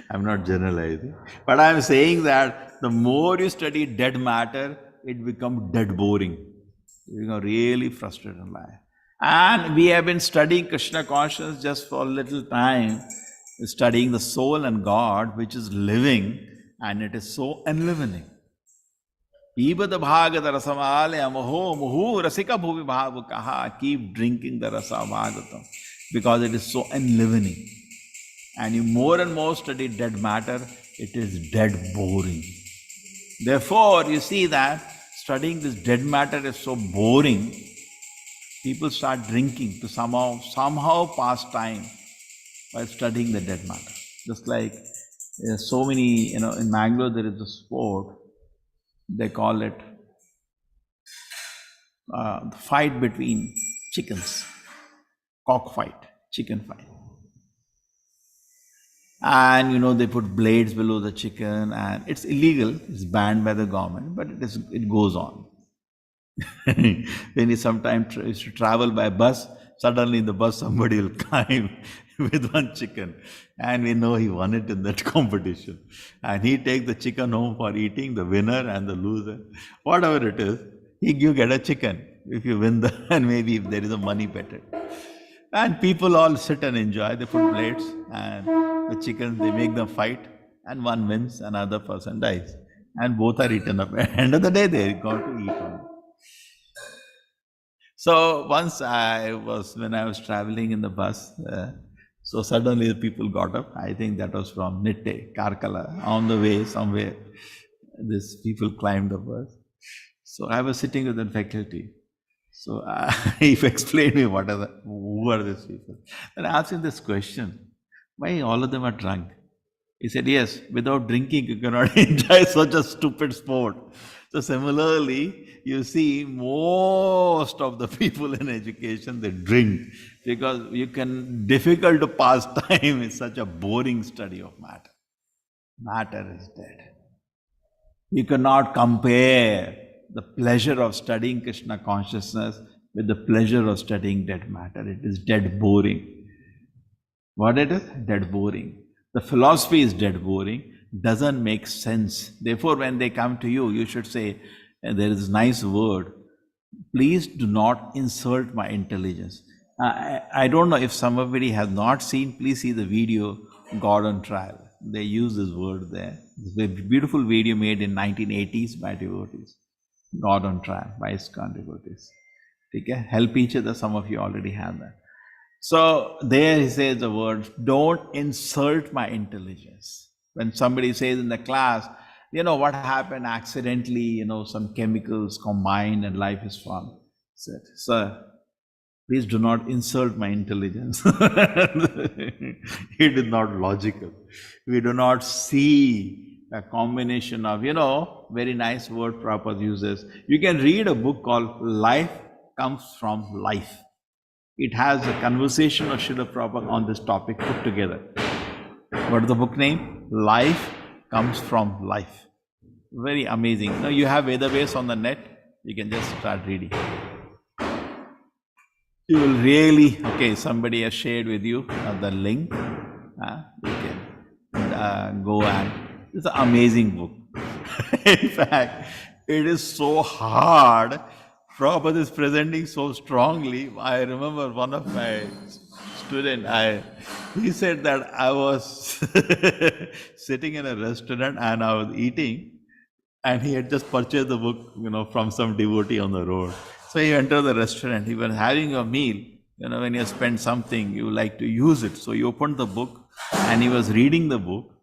I'm not generalizing, but I'm saying that the more you study dead matter, it becomes dead boring. You become really frustrated in life. And we have been studying Krishna consciousness just for a little time, studying the soul and God, which is living, and it is so enlivening. Pibada bhagata rasamalaya moho muhu rasika bhuvi bhavu kaha. Keep drinking the rasa bhagatam, because it is so enlivening. And you more and more study dead matter, it is dead boring. Therefore, you see that studying this dead matter is so boring, people start drinking to somehow pass time by studying the dead matter. Just like so many, in Mangalore there is a sport, they call it the fight between chickens, cock fight, chicken fight. And they put blades below the chicken, and it's illegal, it's banned by the government, but it goes on. When you sometimes used to travel by bus, suddenly in the bus somebody will climb with one chicken, and we know he won it in that competition. And he takes the chicken home for eating, the winner and the loser. Whatever it is, you get a chicken if you win and maybe if there is a money betted. And people all sit and enjoy. They put plates and the chickens, they make them fight, and one wins, another person dies. And both are eaten up. At the end of the day, they got to eat one. So once when I was traveling in the bus, so suddenly the people got up. I think that was from Nitte, Karkala. On the way somewhere, these people climbed the bus. So I was sitting with the faculty. So he explained me who are these people. And I asked him this question, why all of them are drunk? He said, yes, without drinking you cannot enjoy such a stupid sport. So similarly, you see most of the people in education, they drink because difficult to pass time in such a boring study of matter. Matter is dead. You cannot compare the pleasure of studying Krishna consciousness with the pleasure of studying dead matter. It is dead boring. What it is? Dead boring. The philosophy is dead boring, doesn't make sense. Therefore, when they come to you, you should say, and there is this nice word, please do not insult my intelligence. I don't know if somebody has not seen, please see the video, God on Trial. They use this word there. It's a beautiful video made in 1980s by devotees. God on Trial by ISKCON devotees. Okay? Help each other, some of you already have that. So there he says the word, don't insult my intelligence. When somebody says in the class, you know, what happened accidentally, you know, some chemicals combined and life is formed. Said, sir, please do not insult my intelligence. It is not logical. We do not see a combination of, you know, very nice word Prabhupada uses. You can read a book called Life Comes from Life. It has a conversation of Srila Prabhupada on this topic put together. What is the book name? Life Comes from Life. Very amazing. Now you have Vedabase on the net. You can just start reading. You will really, okay, somebody has shared with you the link. You can go and, it's an amazing book. In fact, it is so hard. Prabhupada is presenting so strongly. I remember one of my students, he said that I was sitting in a restaurant and I was eating, and he had just purchased the book, you know, from some devotee on the road. So he entered the restaurant, he was having a meal. You know, when you spend something, you like to use it. So he opened the book and he was reading the book.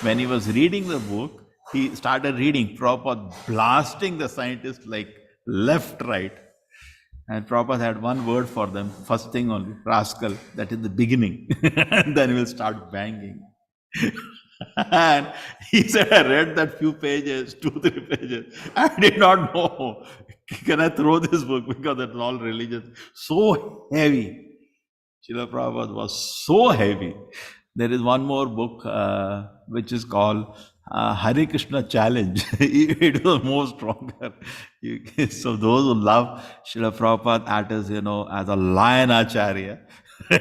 When he was reading the book, he started reading, Prabhupada blasting the scientist like left, right. And Prabhupada had one word for them, first thing only, rascal, that is the beginning. And then he will start banging. And he said, I read that few pages, 2-3 pages. I did not know, can I throw this book because it's all religious. So heavy. Srila Prabhupada was so heavy. There is one more book which is called Hare Krishna Challenge. It was more stronger. So those who love Srila Prabhupada as, you know, as a lion acharya,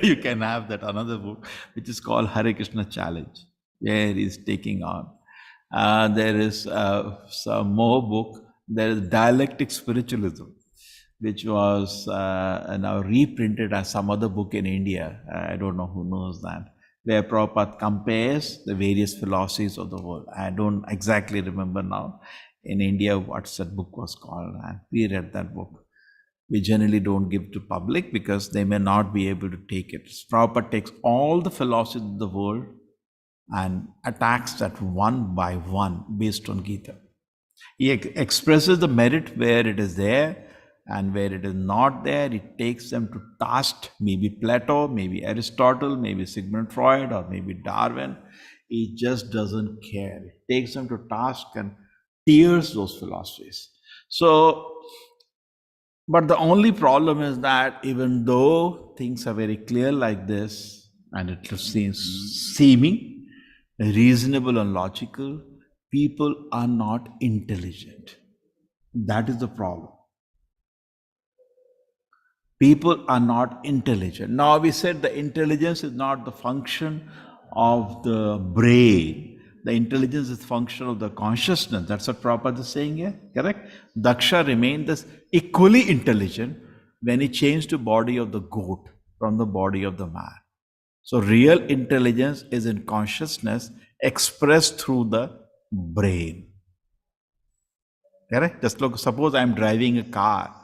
you can have that another book which is called Hare Krishna Challenge, where he is taking on. There is some more book. There is Dialectic Spiritualism, which was now reprinted as some other book in India. I don't know who knows that, where Prabhupada compares the various philosophies of the world. I don't exactly remember now in India what that book was called, and we read that book. We generally don't give to public because they may not be able to take it. Prabhupada takes all the philosophies of the world and attacks that one by one based on Gita. He expresses the merit where it is there, and where it is not there, it takes them to task, maybe Plato, maybe Aristotle, maybe Sigmund Freud, or maybe Darwin. He just doesn't care. It takes them to task and tears those philosophies. So, but the only problem is that even though things are very clear like this, and it seems seeming reasonable and logical, people are not intelligent. That is the problem. People are not intelligent. Now we said the intelligence is not the function of the brain. The intelligence is the function of the consciousness. That's what Prabhupada is saying here, correct? Daksha remained this equally intelligent when he changed the body of the goat from the body of the man. So real intelligence is in consciousness expressed through the brain. Correct? Just look, suppose I am driving a car.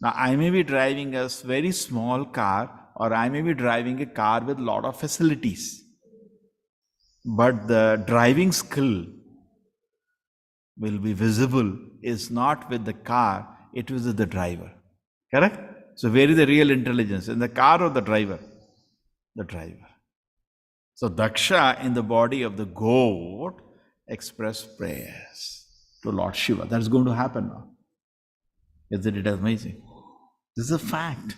Now, I may be driving a very small car, or I may be driving a car with a lot of facilities. But the driving skill will be visible is not with the car, it is with the driver. Correct? So where is the real intelligence? In the car or the driver? The driver. So Daksha in the body of the goat expressed prayers to Lord Shiva. That's going to happen now. Isn't it amazing? This is a fact.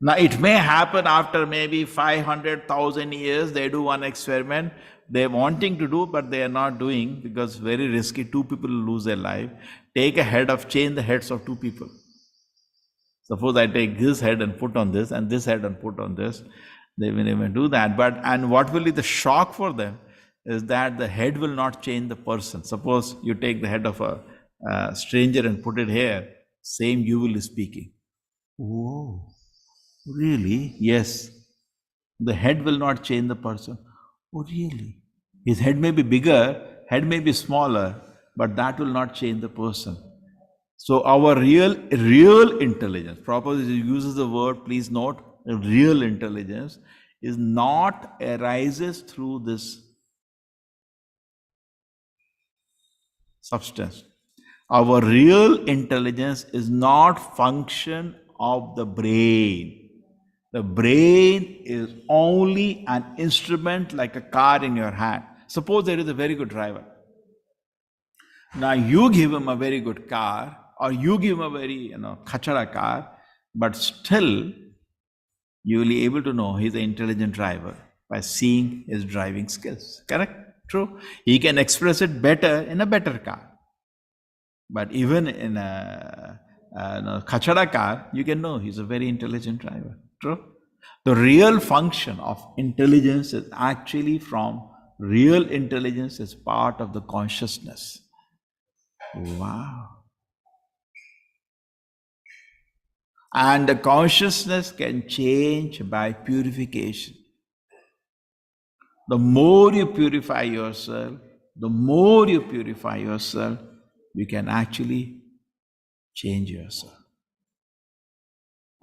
Now, it may happen after maybe 500,000 years, they do one experiment. They're wanting to do, but they are not doing because very risky. 2 people lose their life. Take a head of, change the heads of 2 people. Suppose I take this head and put on this, and this head and put on this. They will even do that. And what will be the shock for them is that the head will not change the person. Suppose you take the head of a stranger and put it here, same you will be speaking. Whoa, really? Yes. The head will not change the person. Oh, really? His head may be bigger, head may be smaller, but that will not change the person. So our real intelligence, Prabhupada uses the word, please note, real intelligence is not arises through this substance. Our real intelligence is not function of the brain. The brain is only an instrument like a car in your hand. Suppose there is a very good driver. Now you give him a very good car, or you give him a very khachara car, but still you will be able to know he's an intelligent driver by seeing his driving skills. Correct? True. He can express it better in a better car. But even in a khachara car, you can know he's a very intelligent driver. True. The real function of intelligence is actually from real intelligence is part of the consciousness. Wow. And the consciousness can change by purification. The more you purify yourself, you can actually change yourself.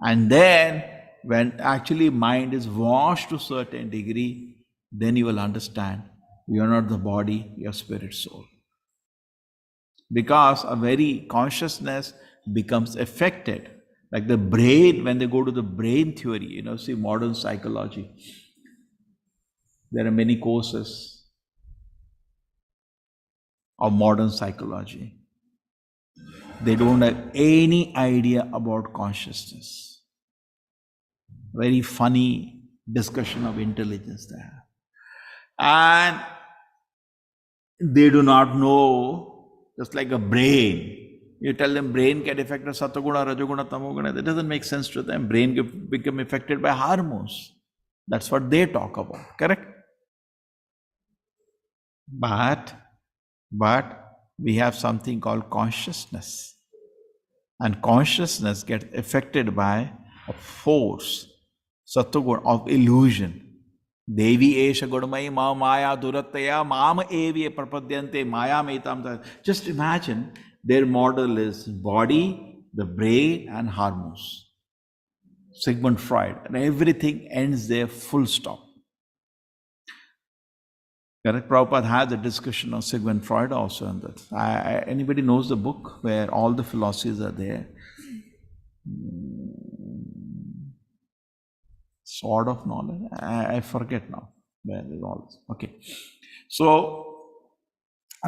And then, when actually mind is washed to a certain degree, then you will understand you are not the body, you are spirit soul. Because a very consciousness becomes affected. Like the brain, when they go to the brain theory, see modern psychology. There are many courses of modern psychology. They don't have any idea about consciousness. Very funny discussion of intelligence there. And they do not know, just like a brain. You tell them brain get affected satoguna, rajoguna, tamoguna. That doesn't make sense to them. Brain become affected by hormones. That's what they talk about. Correct? But we have something called consciousness. And consciousness gets affected by a force, satoguna, of illusion. Devi esha godamai ma maya durataya mama evi prapadyante maya metam. Just imagine their model is body, the brain, and hormones. Sigmund Freud. And everything ends there, full stop. Correct? Prabhupada had a discussion on Sigmund Freud also on that. Anybody knows the book where all the philosophies are there? Sword of knowledge? I forget now where is all this. Okay. So,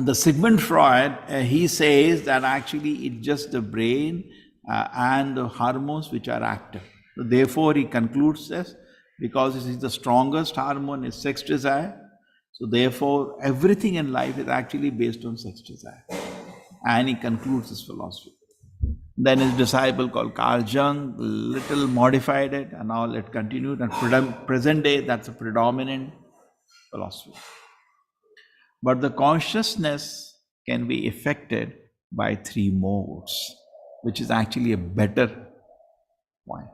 the Sigmund Freud, he says that actually it's just the brain and the hormones which are active. So therefore, he concludes this, because this is the strongest hormone is sex desire. So therefore, everything in life is actually based on sex desire. And he concludes this philosophy. Then his disciple called Carl Jung little modified it, and all it continued. And present day, that's a predominant philosophy. But the consciousness can be affected by 3 modes, which is actually a better point.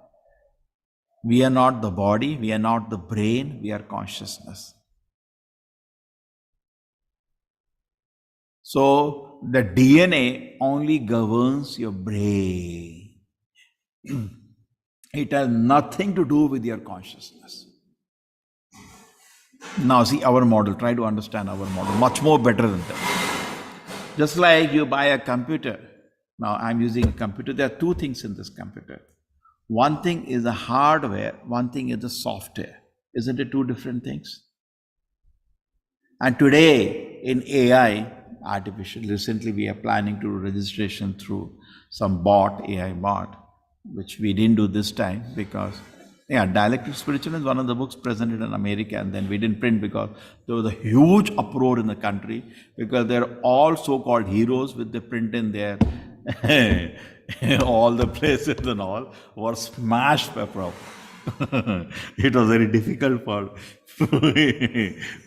We are not the body, we are not the brain, we are consciousness. So the DNA only governs your brain. It has nothing to do with your consciousness. Now see our model, try to understand our model, much more better than that. Just like you buy a computer. Now I'm using a computer, there are 2 things in this computer. One thing is the hardware, one thing is the software. Isn't it 2 different things? And today in AI, artificial, recently we are planning to do registration through some bot, AI bot, which we didn't do this time because Dialectic Spiritualism is one of the books presented in America, and then we didn't print because there was a huge uproar in the country because they're all so-called heroes with the print in their all the places and all were smashed by Prabhupada. It was very difficult for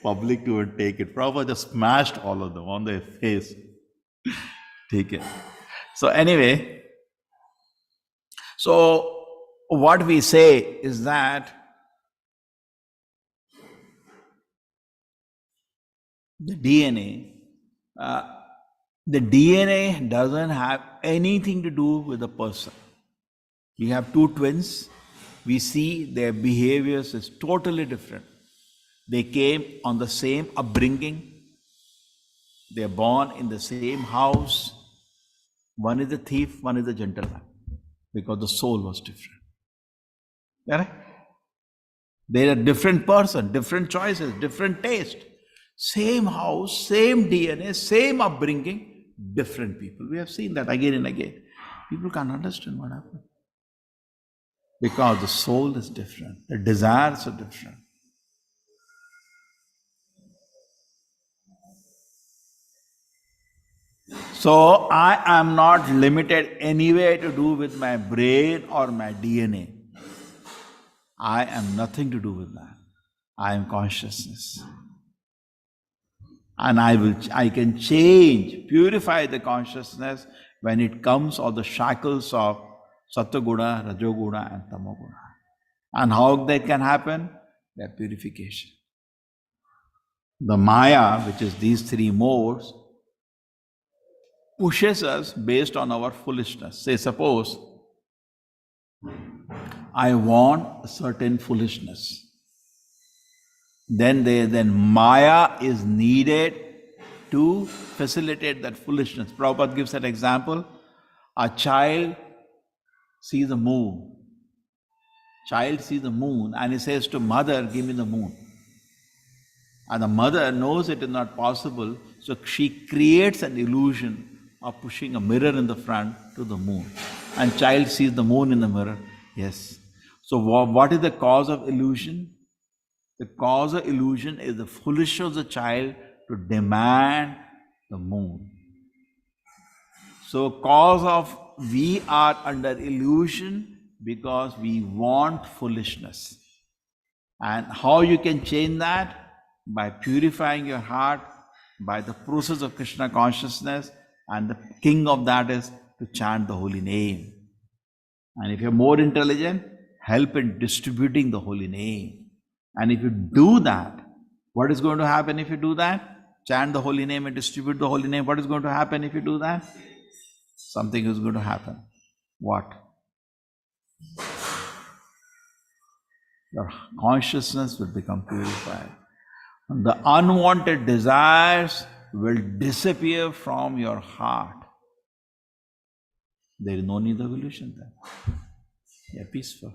public to take it. Prabhupada just smashed all of them on their face. Take it. So anyway, so what we say is that the DNA doesn't have anything to do with the person. We have two twins. We see their behaviors is totally different. They came on the same upbringing. They're born in the same house. One is a thief, one is a gentleman, because the soul was different. Correct? They're a different person, different choices, different taste. Same house, same DNA, same upbringing, different people. We have seen that again and again. People can't understand what happened. Because the soul is different, the desires are different. So I am not limited anywhere to do with my brain or my DNA. I am nothing to do with that. I am consciousness. And I can change, purify the consciousness when it comes of the shackles of Sattva-guna, Rajoguna and Tamoguna. And how that can happen? That purification. The Maya, which is these three modes, pushes us based on our foolishness. Say, suppose I want a certain foolishness. Then Maya is needed to facilitate that foolishness. Prabhupada gives that example. A child sees the moon. Child sees the moon and he says to mother, give me the moon. And the mother knows it is not possible, so she creates an illusion of pushing a mirror in the front to the moon. And child sees the moon in the mirror. Yes. So what is the cause of illusion? The cause of illusion is the foolishness of the child to demand the moon. So cause of we are under illusion because we want foolishness. And how you can change that? By purifying your heart, by the process of Krishna consciousness, and the king of that is to chant the holy name. And if you're more intelligent, help in distributing the holy name. And if you do that, what is going to happen if you do that? Chant the holy name and distribute the holy name. What is going to happen if you do that? Something is going to happen. What? Your consciousness will become purified. And the unwanted desires will disappear from your heart. There is no need of illusion then. You are peaceful.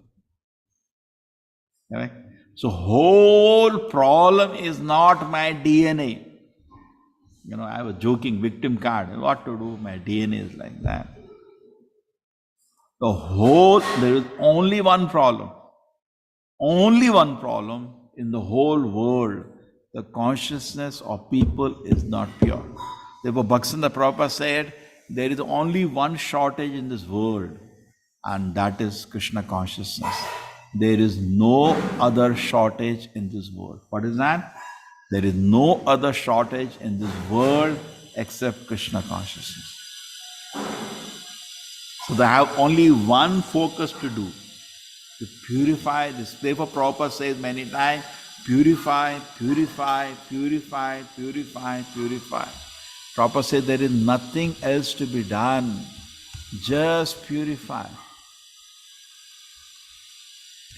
Correct? So whole problem is not my DNA. You know, I was joking, victim card. What to do? My DNA is like that. There is only one problem. Only one problem in the whole world. The consciousness of people is not pure. Therefore, Bhaktivinoda Prabhupada said, there is only one shortage in this world, and that is Krishna consciousness. There is no other shortage in this world. What is that? There is no other shortage in this world except Krishna consciousness. So they have only one focus to do, to purify this. Therefore, Prabhupada says many times, purify, purify, purify, purify, purify. Prabhupada says there is nothing else to be done. Just purify.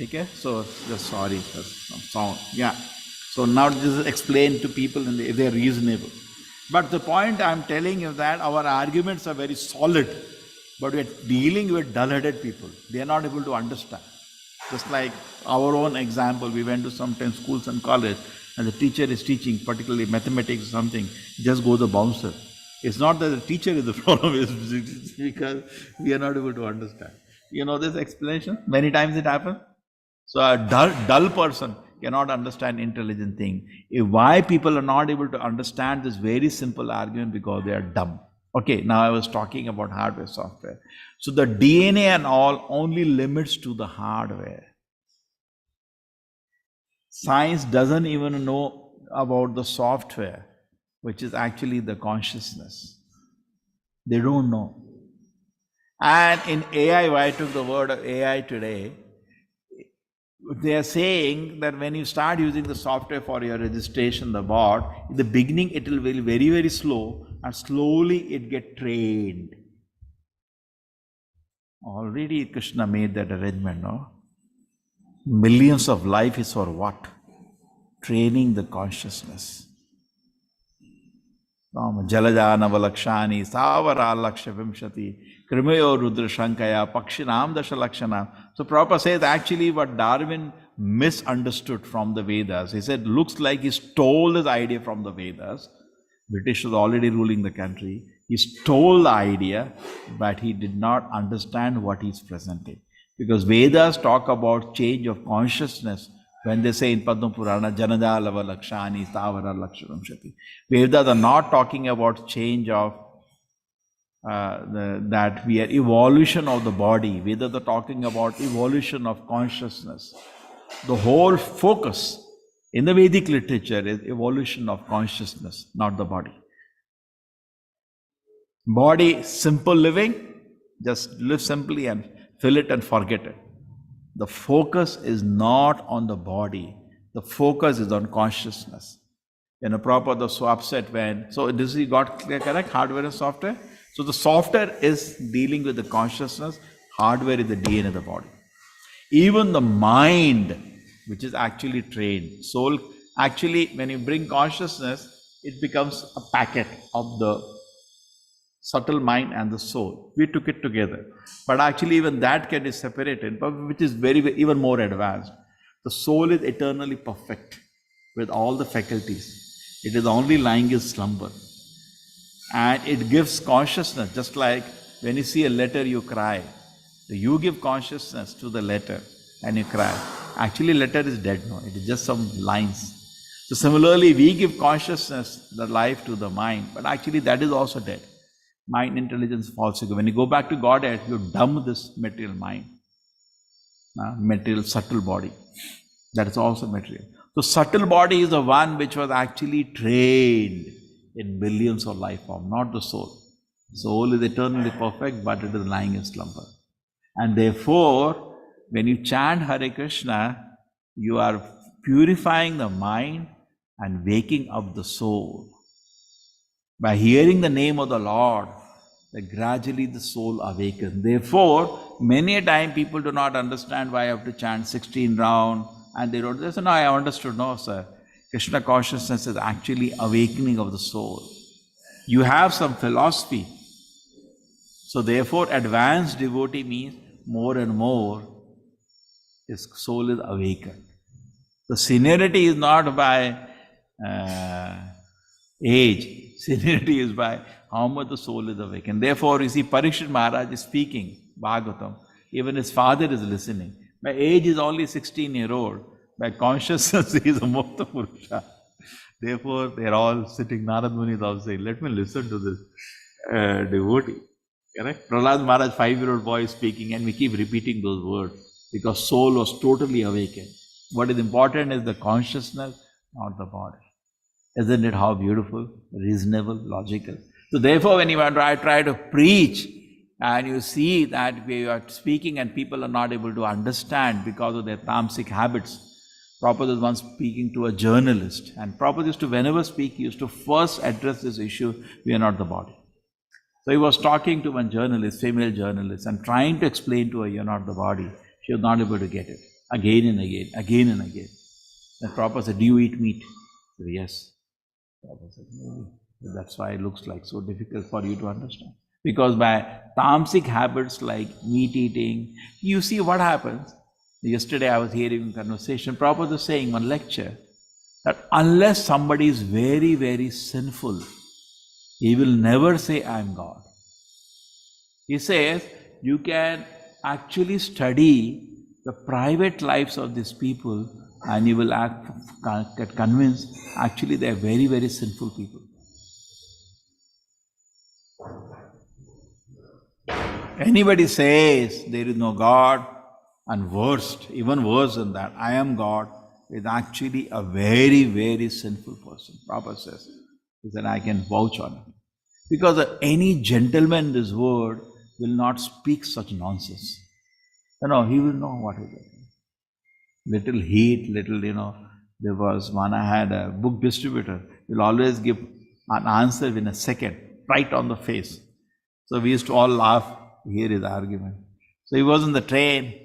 Okay? So, just sorry for some sound. Yeah. So now this is explained to people if they are reasonable. But the point I am telling you that our arguments are very solid, but we are dealing with dull-headed people. They are not able to understand. Just like our own example, we went to sometimes schools and college, and the teacher is teaching, particularly mathematics or something, just go the bouncer. It's not that the teacher is the problem, it's because we are not able to understand. You know this explanation? Many times it happens. So a dull person cannot understand intelligent thing. Why people are not able to understand this very simple argument? Because they are dumb. Okay, now I was talking about hardware, software. So the DNA and all only limits to the hardware. Science doesn't even know about the software, which is actually the consciousness. They don't know. And in AI, why I took the word of AI today, they are saying that when you start using the software for your registration, the bot, in the beginning it will be very, very slow, and slowly it get trained. Already Krishna made that arrangement, no? Millions of life is for what? Training the consciousness. Jalajanava-lakshani, savara-laksha-vimshati, krimayo rudra-shankaya, pakshinam dasha-lakshanam. So Prabhupada says actually what Darwin misunderstood from the Vedas. He said, looks like he stole this idea from the Vedas. British was already ruling the country. He stole the idea, but he did not understand what he's presenting. Because Vedas talk about change of consciousness when they say in Padma Purana, Janadalava Lakshani Stavara Lakshanamshati. Vedas are not talking about change of that we are evolution of the body. Vedas are talking about evolution of consciousness. The whole focus in the Vedic literature is evolution of consciousness, not the body. Body, simple living, just live simply and fill it and forget it. The focus is not on the body. The focus is on consciousness. Prabhupada was so upset when, so this is got correct, hardware and software. So the software is dealing with the consciousness, hardware is the DNA of the body. Even the mind, which is actually trained, soul, actually when you bring consciousness, it becomes a packet of the subtle mind and the soul. We took it together. But actually even that can be separated, but which is very, even more advanced. The soul is eternally perfect with all the faculties. It is only lying in slumber. And it gives consciousness, just like when you see a letter, you cry. You give consciousness to the letter and you cry. Actually, letter is dead, no? It is just some lines. So similarly, we give consciousness, the life to the mind, but actually that is also dead. Mind, intelligence, false ego. When you go back to Godhead, you dump this material mind, material subtle body. That is also material. So subtle body is the one which was actually trained in billions of life forms, not the soul. Soul is eternally perfect, but it is lying in slumber. And therefore, when you chant Hare Krishna, you are purifying the mind and waking up the soul. By hearing the name of the Lord, gradually the soul awakens. Therefore, many a time people do not understand why I have to chant 16 rounds, and they don't say, no, I understood. No, sir. Krishna consciousness is actually awakening of the soul. You have some philosophy. So therefore, advanced devotee means more and more his soul is awakened. The seniority is not by age. Seniority is by how much the soul is awakened. Therefore, you see, Parikshit Maharaj is speaking Bhagavatam. Even his father is listening. By age is only 16-year-old. By consciousness, he is a Mukta Purusha. Therefore, they are all sitting. Narad Muni is also saying, let me listen to this devotee. Correct? Prahlad Maharaj, 5-year-old boy, is speaking, and we keep repeating those words because soul was totally awakened. What is important is the consciousness, not the body. Isn't it how beautiful, reasonable, logical? So therefore, when you try to preach and you see that we are speaking and people are not able to understand because of their tamasic habits. Prabhupada was once speaking to a journalist, and Prabhupada used to, whenever speak, he used to first address this issue, we are not the body. So he was talking to one journalist, female journalist, and trying to explain to her, you're not the body. She was not able to get it. Again and again, again and again. Then Prabhupada said, do you eat meat? Said, yes. Prabhupada said, maybe. That's why it looks like so difficult for you to understand. Because by tamasic habits like meat eating, you see what happens. Yesterday I was hearing a conversation, Prabhupada was saying one lecture, that unless somebody is very, very sinful, he will never say, I am God. He says, you can actually study the private lives of these people and you will get convinced, actually they are very, very sinful people. Anybody says there is no God, and worst, even worse than that, I am God, is actually a very, very sinful person. Prabhupada says, he said, I can vouch on it. Because any gentleman in this world will not speak such nonsense. He will know what is it. Little heat, there was one, I had a book distributor, will always give an answer in a second, right on the face. So we used to all laugh, hear his argument. So he was in the train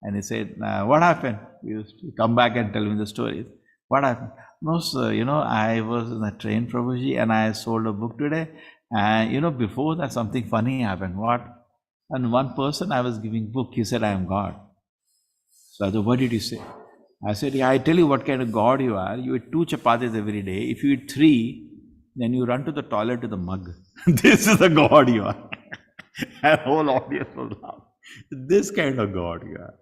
and he said, what happened? He used to come back and tell me the story. What happened? No, sir, I was in the train, Prabhuji, and I sold a book today. And before that, something funny happened. What? And one person I was giving book, he said, I am God. So I said, what did he say? I said, yeah, I tell you what kind of God you are. You eat 2 chapatis every day. If you eat 3, then you run to the toilet with a mug. This is the God you are. And whole audience will laugh. This kind of God you are.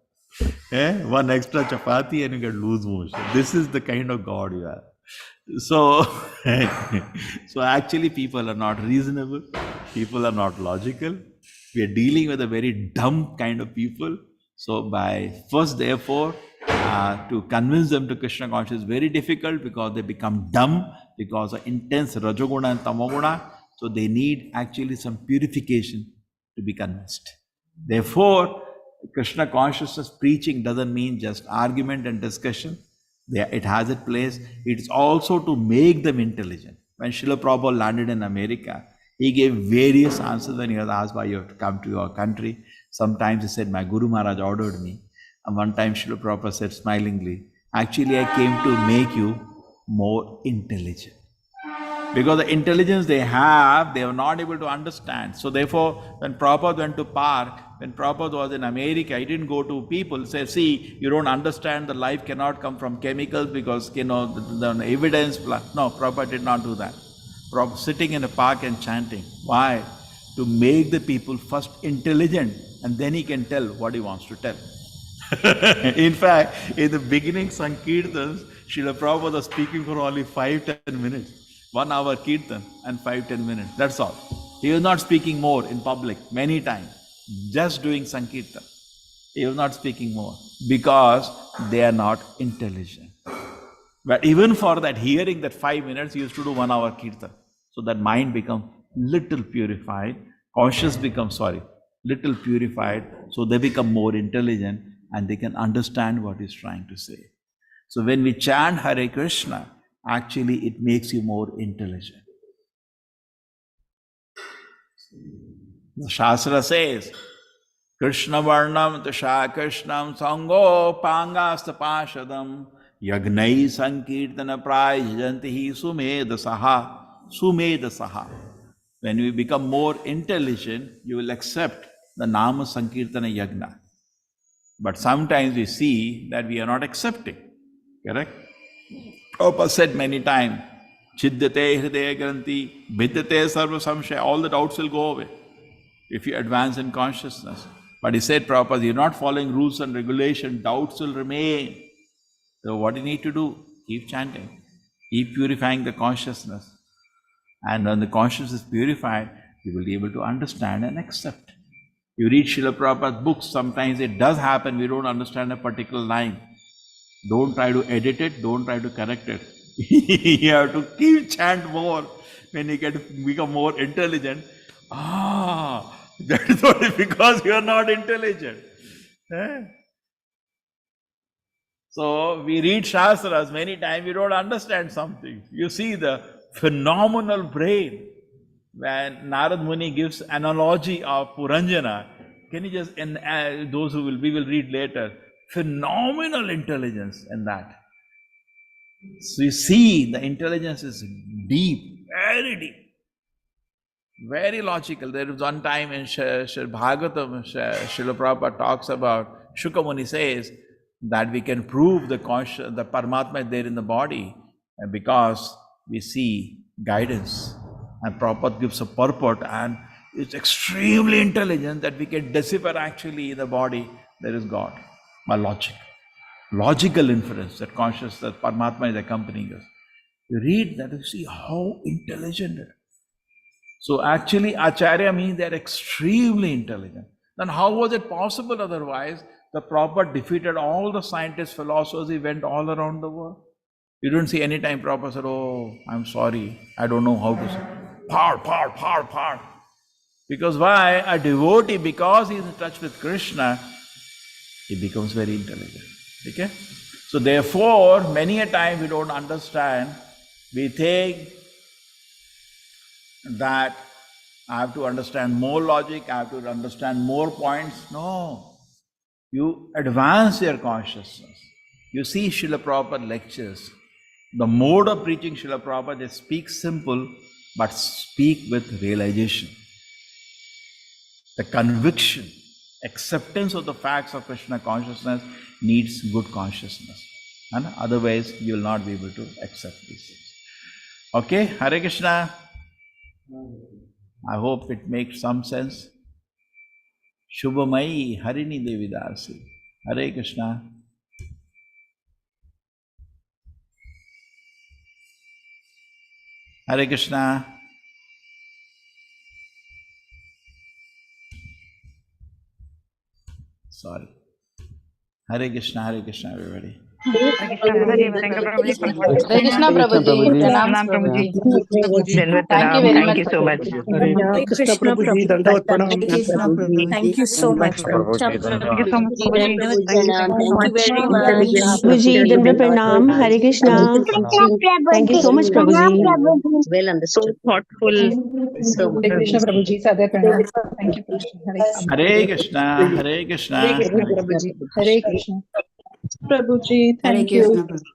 One extra chapati and you get loose motion. This is the kind of God you are. So, so actually people are not reasonable. People are not logical. We are dealing with a very dumb kind of people. So by first, therefore, to convince them to Krishna consciousness is very difficult because they become dumb because of intense Rajoguna and Tamoguna. So they need actually some purification to be convinced. Therefore, Krishna consciousness preaching doesn't mean just argument and discussion. It has its place. It's also to make them intelligent. When Srila Prabhupada landed in America, he gave various answers when he was asked why you have to come to your country. Sometimes he said, my Guru Maharaj ordered me. And one time Srila Prabhupada said smilingly, actually I came to make you more intelligent. Because the intelligence they are not able to understand. So therefore, when Prabhupada went to park, when Prabhupada was in America, he didn't go to people, say, see, you don't understand, the life cannot come from chemicals because, the evidence. No, Prabhupada did not do that. Prabhupada sitting in a park and chanting. Why? To make the people first intelligent, and then he can tell what he wants to tell. In fact, in the beginning Sankirtans, Srila Prabhupada was speaking for only 5-10 minutes. 1 hour Kirtan and 5-10 minutes. That's all. He was not speaking more in public many times. Just doing Sankirtan. He was not speaking more because they are not intelligent. But even for that, hearing that 5 minutes, he used to do 1 hour Kirtan. So that mind becomes little purified. Conscious becomes, little purified. So they become more intelligent and they can understand what he's trying to say. So when we chant Hare Krishna, actually it makes you more intelligent. The Shastra says, Krishna Varnam Tasha Krishnam Sango Pangasta Pashadam Yagnai Sankirtana Prayajantihi Sumedasaha. When we become more intelligent, you will accept the Nama Sankirtana Yagna. But sometimes we see that we are not accepting. Correct? Prabhupada said many times, Chiddate Hridaya Granthi, Bhiddate Sarva Samshaya, all the doubts will go away if you advance in consciousness. But he said, Prabhupada, you're not following rules and regulations, doubts will remain. So what do you need to do? Keep chanting. Keep purifying the consciousness. And when the consciousness is purified, you will be able to understand and accept. You read Srila Prabhupada's books, sometimes it does happen, we don't understand a particular line. Don't try to edit it, don't try to correct it. You have to keep chant more. When you become more intelligent, that is only because you are not intelligent. So we read Shastras many times, we don't understand something. You see the phenomenal brain. When Narad Muni gives analogy of Puranjana, can you just, those who we will read later, phenomenal intelligence in that. So you see the intelligence is deep, very logical. There was one time in Bhagavatam, Srila Prabhupada talks about, Shukamuni says that we can prove the Paramatma is there in the body because we see guidance. And Prabhupada gives a purport and it's extremely intelligent that we can decipher actually in the body there is God by logic. Logical inference that conscious, that Paramatma is accompanying us. You read that, you see how intelligent it is. So actually Acharya means they are extremely intelligent. Then how was it possible otherwise? The Prabhupada defeated all the scientists, philosophers, he went all around the world. You don't see any time Prabhupada said, oh, I'm sorry, I don't know how to say. Power. Because why? A devotee, because he is in touch with Krishna, he becomes very intelligent. Okay? So therefore, many a time we don't understand, we think that I have to understand more logic, I have to understand more points. No. You advance your consciousness. You see Srila Prabhupada lectures. The mode of preaching Srila Prabhupada, they speak simple, but speak with realization. The conviction, acceptance of the facts of Krishna consciousness needs good consciousness. And otherwise, you will not be able to accept these things. Okay, Hare Krishna. I hope it makes some sense. Shubhamai Harini Devi Dasi. Hare Krishna. Hare Krishna. Sorry. Hare Krishna, everybody. Hare Krishna Prabhuji. Pranam Prabhuji. Thank you very much. Thank you so much. Hare Krishna Prabhuji, Dandavad Pranam. Thank you so much. Thank you so much, Prabhuji. Thank you very much. Prabhuji, Dandavad Pranam. Hare Krishna. Thank you so much, Prabhuji. Well understood. Thoughtful. Hare Krishna Prabhuji, Sadhya Pranam. Thank you, Krishna. Hare Krishna, Hare Krishna. Hare Krishna. Hare Krishna. Prabhuji, Hare thank you. Krishna.